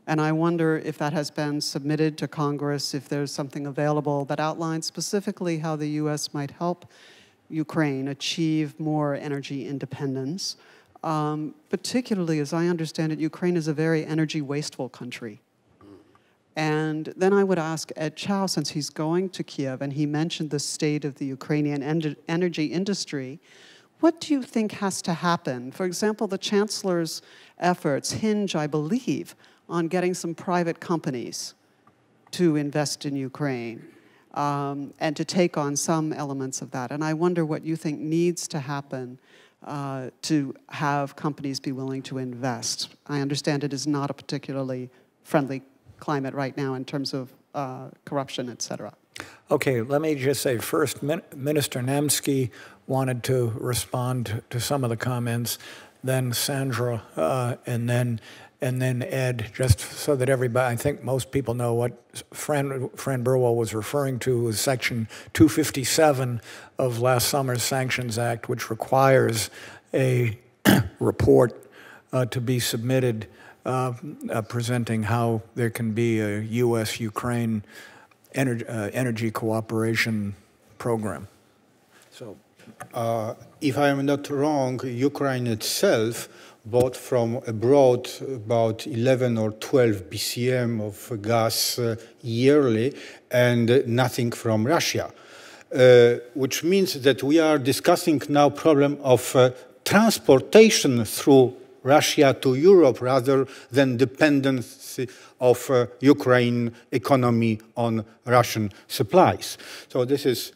And I wonder if that has been submitted to Congress, if there's something available that outlines specifically how the US might help Ukraine achieve more energy independence. Particularly, as I understand it, Ukraine is a very energy wasteful country. And then I would ask Ed Chow, since he's going to Kiev and he mentioned the state of the Ukrainian energy industry, what do you think has to happen? For example, the Chancellor's efforts hinge, I believe, on getting some private companies to invest in Ukraine and to take on some elements of that. And I wonder what you think needs to happen to have companies be willing to invest. I understand it is not a particularly friendly climate right now in terms of corruption, et cetera. Okay, let me just say first, Minister Nemski wanted to respond to some of the comments, then Sandra, and then Ed, just so that everybody, I think most people know what Fran Burwell was referring to was Section 257 of last summer's Sanctions Act, which requires a report to be submitted presenting how there can be a U.S.-Ukraine energy cooperation program. So, if I am not wrong, Ukraine itself bought from abroad about 11 or 12 BCM of gas yearly and nothing from Russia, which means that we are discussing now problem of transportation through Russia to Europe rather than dependency of Ukraine economy on Russian supplies. So this is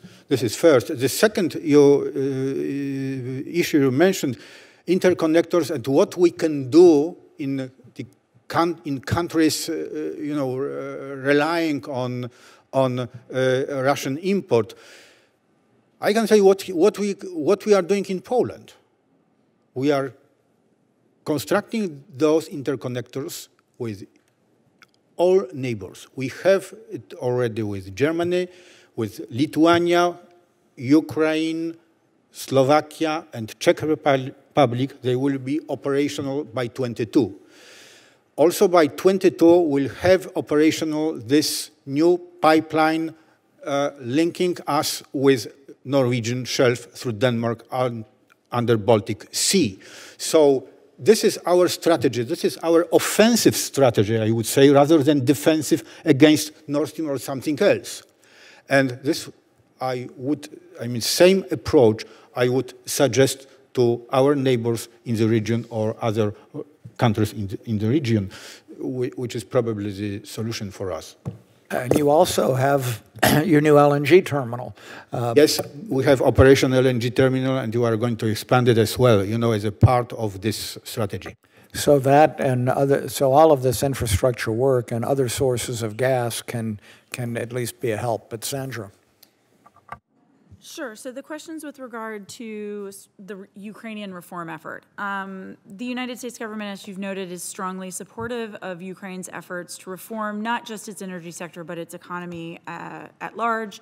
first. The second issue you mentioned, interconnectors and what we can do in countries, relying on Russian import. I can say what we are doing in Poland. We are constructing those interconnectors with all neighbors. We have it already with Germany, with Lithuania, Ukraine, Slovakia, and Czech Republic. They will be operational by 22. Also by 22, we'll have operational this new pipeline linking us with Norwegian shelf through Denmark under Baltic Sea. So this is our strategy. This is our offensive strategy, I would say, rather than defensive against Nord Stream or something else. And this, same approach I would suggest to our neighbors in the region or other countries in the region, which is probably the solution for us. And you also have your new LNG terminal. Yes, we have operational LNG terminal, and you are going to expand it as well, as a part of this strategy. So that and so all of this infrastructure work and other sources of gas can at least be a help. But Sandra. Sure. So the questions with regard to the Ukrainian reform effort. The United States government, as you've noted, is strongly supportive of Ukraine's efforts to reform not just its energy sector, but its economy at large.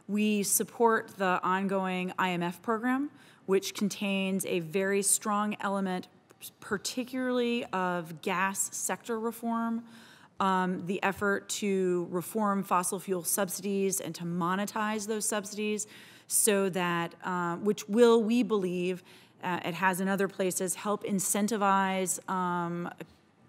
We support the ongoing IMF program, which contains a very strong element, particularly of gas sector reform, the effort to reform fossil fuel subsidies and to monetize those subsidies, so that, which will, we believe, it has in other places, help incentivize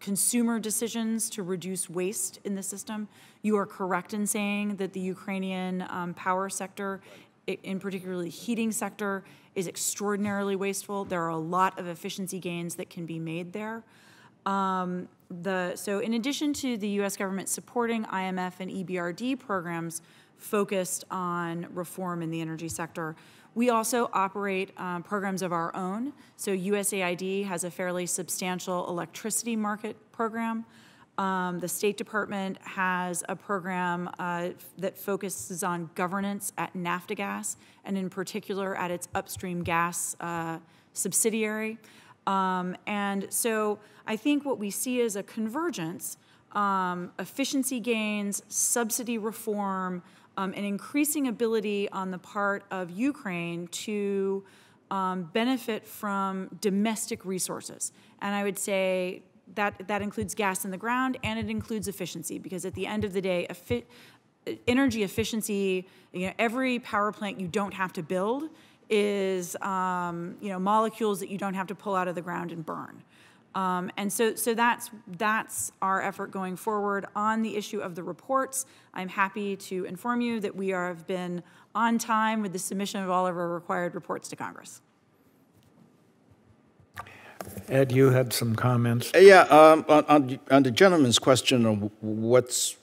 consumer decisions to reduce waste in the system. You are correct in saying that the Ukrainian power sector, in particularly heating sector, is extraordinarily wasteful. There are a lot of efficiency gains that can be made there. So in addition to the U.S. government supporting IMF and EBRD programs focused on reform in the energy sector, we also operate programs of our own. So USAID has a fairly substantial electricity market program. The State Department has a program that focuses on governance at Naftagaz, and in particular at its upstream gas subsidiary. And so I think what we see is a convergence, efficiency gains, subsidy reform, an increasing ability on the part of Ukraine to benefit from domestic resources. And I would say that includes gas in the ground, and it includes efficiency, because at the end of the day, energy efficiency, every power plant you don't have to build is molecules that you don't have to pull out of the ground and burn. And so that's our effort going forward. On the issue of the reports, I'm happy to inform you that we have been on time with the submission of all of our required reports to Congress. Ed, you had some comments. Yeah, on the gentleman's question of what's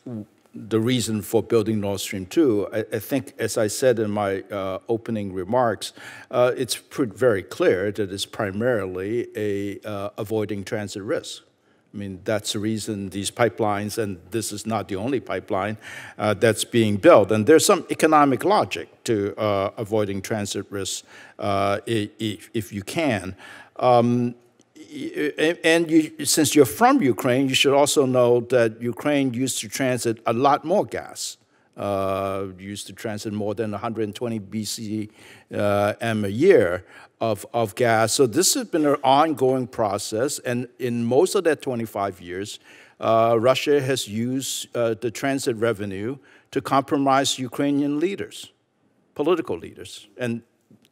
the reason for building Nord Stream 2, I think, as I said in my opening remarks, it's very clear that it's primarily avoiding transit risk. I mean, that's the reason these pipelines, and this is not the only pipeline that's being built. And there's some economic logic to avoiding transit risk if you can. Since you're from Ukraine, you should also know that Ukraine used to transit a lot more gas. Used to transit more than 120 BCM a year of gas. So this has been an ongoing process, and in most of that 25 years, Russia has used the transit revenue to compromise Ukrainian leaders, political leaders. And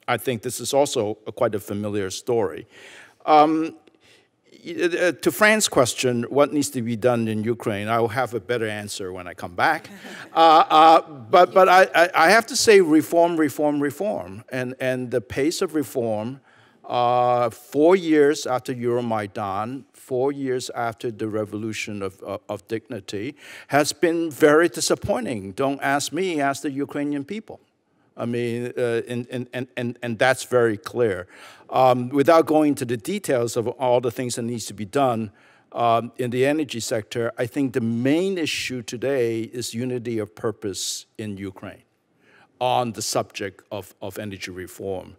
I think this is also quite a familiar story. To Fran's question, what needs to be done in Ukraine, I will have a better answer when I come back. But I have to say reform, reform, reform. And the pace of reform, 4 years after Euromaidan, 4 years after the revolution of dignity, has been very disappointing. Don't ask me, ask the Ukrainian people. I mean, and that's very clear. Without going into the details of all the things that needs to be done in the energy sector, I think the main issue today is unity of purpose in Ukraine on the subject of energy reform.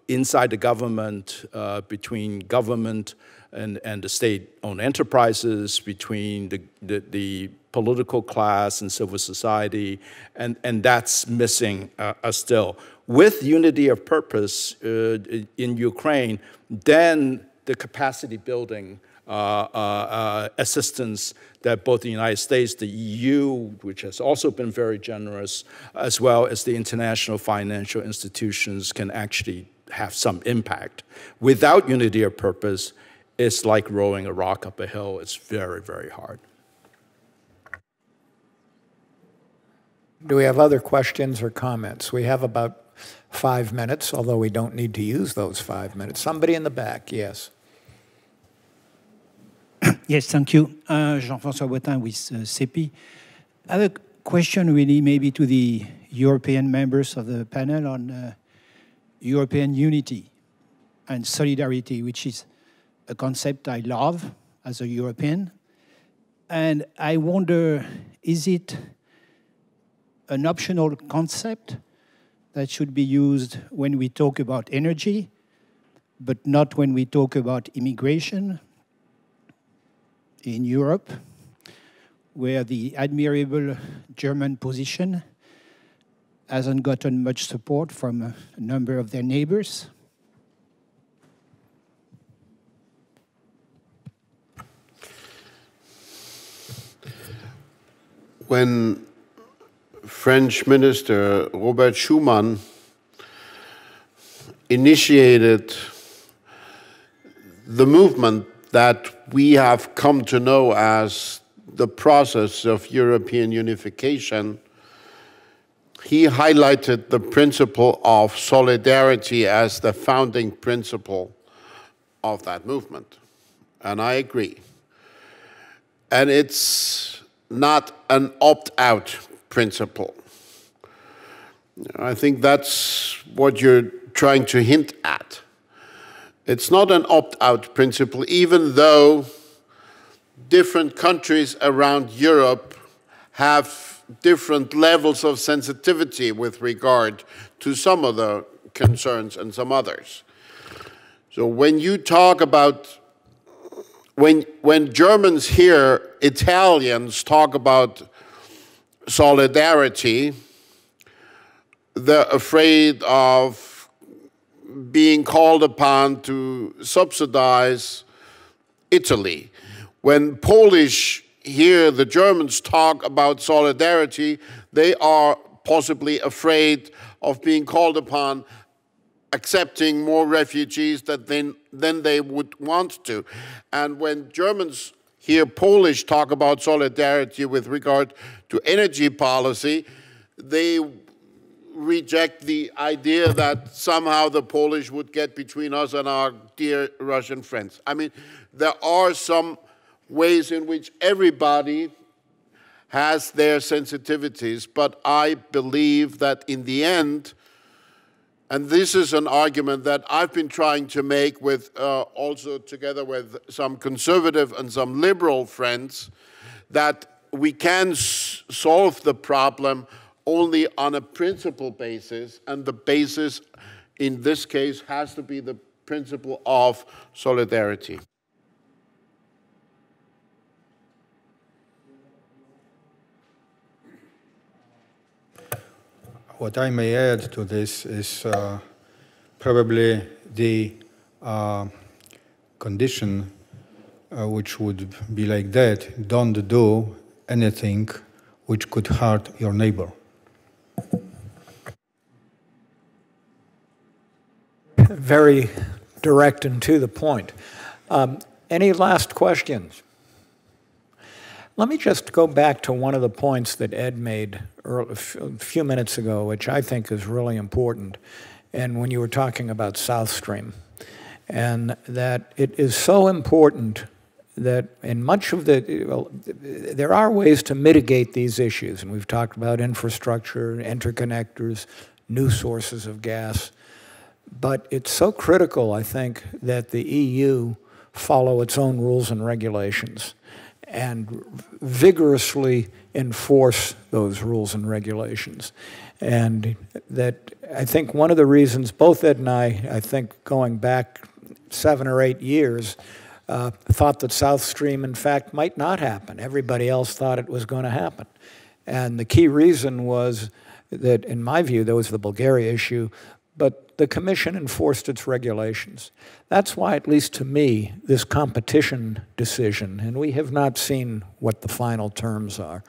Inside the government, between government and the state-owned enterprises, between the political class and civil society, and that's missing still. With unity of purpose in Ukraine, then the capacity building assistance that both the United States, the EU, which has also been very generous, as well as the international financial institutions can actually have some impact. Without unity of purpose, it's like rolling a rock up a hill. It's very, very hard. Do we have other questions or comments? We have about 5 minutes, although we don't need to use those 5 minutes. Somebody in the back, yes. Yes, thank you. Jean-François Boitin with CEEP. I have a question really maybe to the European members of the panel on European unity and solidarity, which is a concept I love as a European. And I wonder, is it an optional concept that should be used when we talk about energy, but not when we talk about immigration in Europe, where the admirable German position hasn't gotten much support from a number of their neighbors? When French Minister Robert Schuman initiated the movement that we have come to know as the process of European unification, he highlighted the principle of solidarity as the founding principle of that movement. and I agree. And it's not an opt-out principle. I think that's what you're trying to hint at. It's not an opt-out principle, even though different countries around Europe have different levels of sensitivity with regard to some of the concerns and some others. So when you talk about, when Germans hear Italians talk about solidarity, they're afraid of being called upon to subsidize Italy. When Polish hear the Germans talk about solidarity, they are possibly afraid of being called upon accepting more refugees than they would want to. And when Germans hear Polish talk about solidarity with regard to energy policy, they reject the idea that somehow the Polish would get between us and our dear Russian friends. I mean, there are some ways in which everybody has their sensitivities, but I believe that in the end, and this is an argument that I've been trying to make with also together with some conservative and some liberal friends, that we can solve the problem only on a principle basis, and the basis in this case has to be the principle of solidarity. What I may add to this is probably the condition which would be like that: don't do anything which could hurt your neighbor. Very direct and to the point. Any last questions? Let me just go back to one of the points that Ed made a few minutes ago, which I think is really important, and when you were talking about South Stream, and that it is so important that in much of there are ways to mitigate these issues, and we've talked about infrastructure, interconnectors, new sources of gas, but it's so critical, I think, that the EU follow its own rules and regulations and vigorously enforce those rules and regulations. And that I think one of the reasons, both Ed and I think going back 7 or 8 years, thought that South Stream, in fact, might not happen. Everybody else thought it was going to happen. And the key reason was that, in my view, there was the Bulgaria issue, but the Commission enforced its regulations. That's why, at least to me, this competition decision, and we have not seen what the final terms are,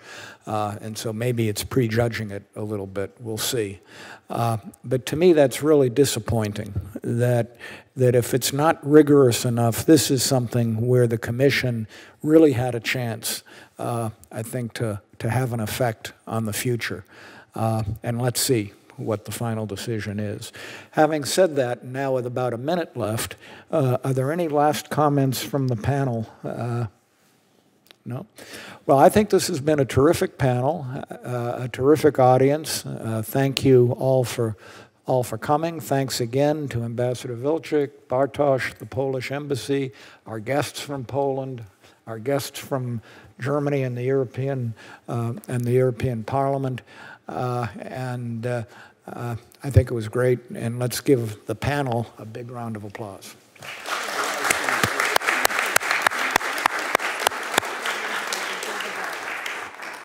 and so maybe it's prejudging it a little bit, we'll see. But to me, that's really disappointing, that if it's not rigorous enough, this is something where the Commission really had a chance, I think, to have an effect on the future. And let's see what the final decision is. Having said that, now with about a minute left, are there any last comments from the panel? No? Well, I think this has been a terrific panel, a terrific audience. Thank you all for coming. Thanks again to Ambassador Wilczek, Bartosz, the Polish Embassy, our guests from Poland, our guests from Germany and the European Parliament. I think it was great, and let's give the panel a big round of applause.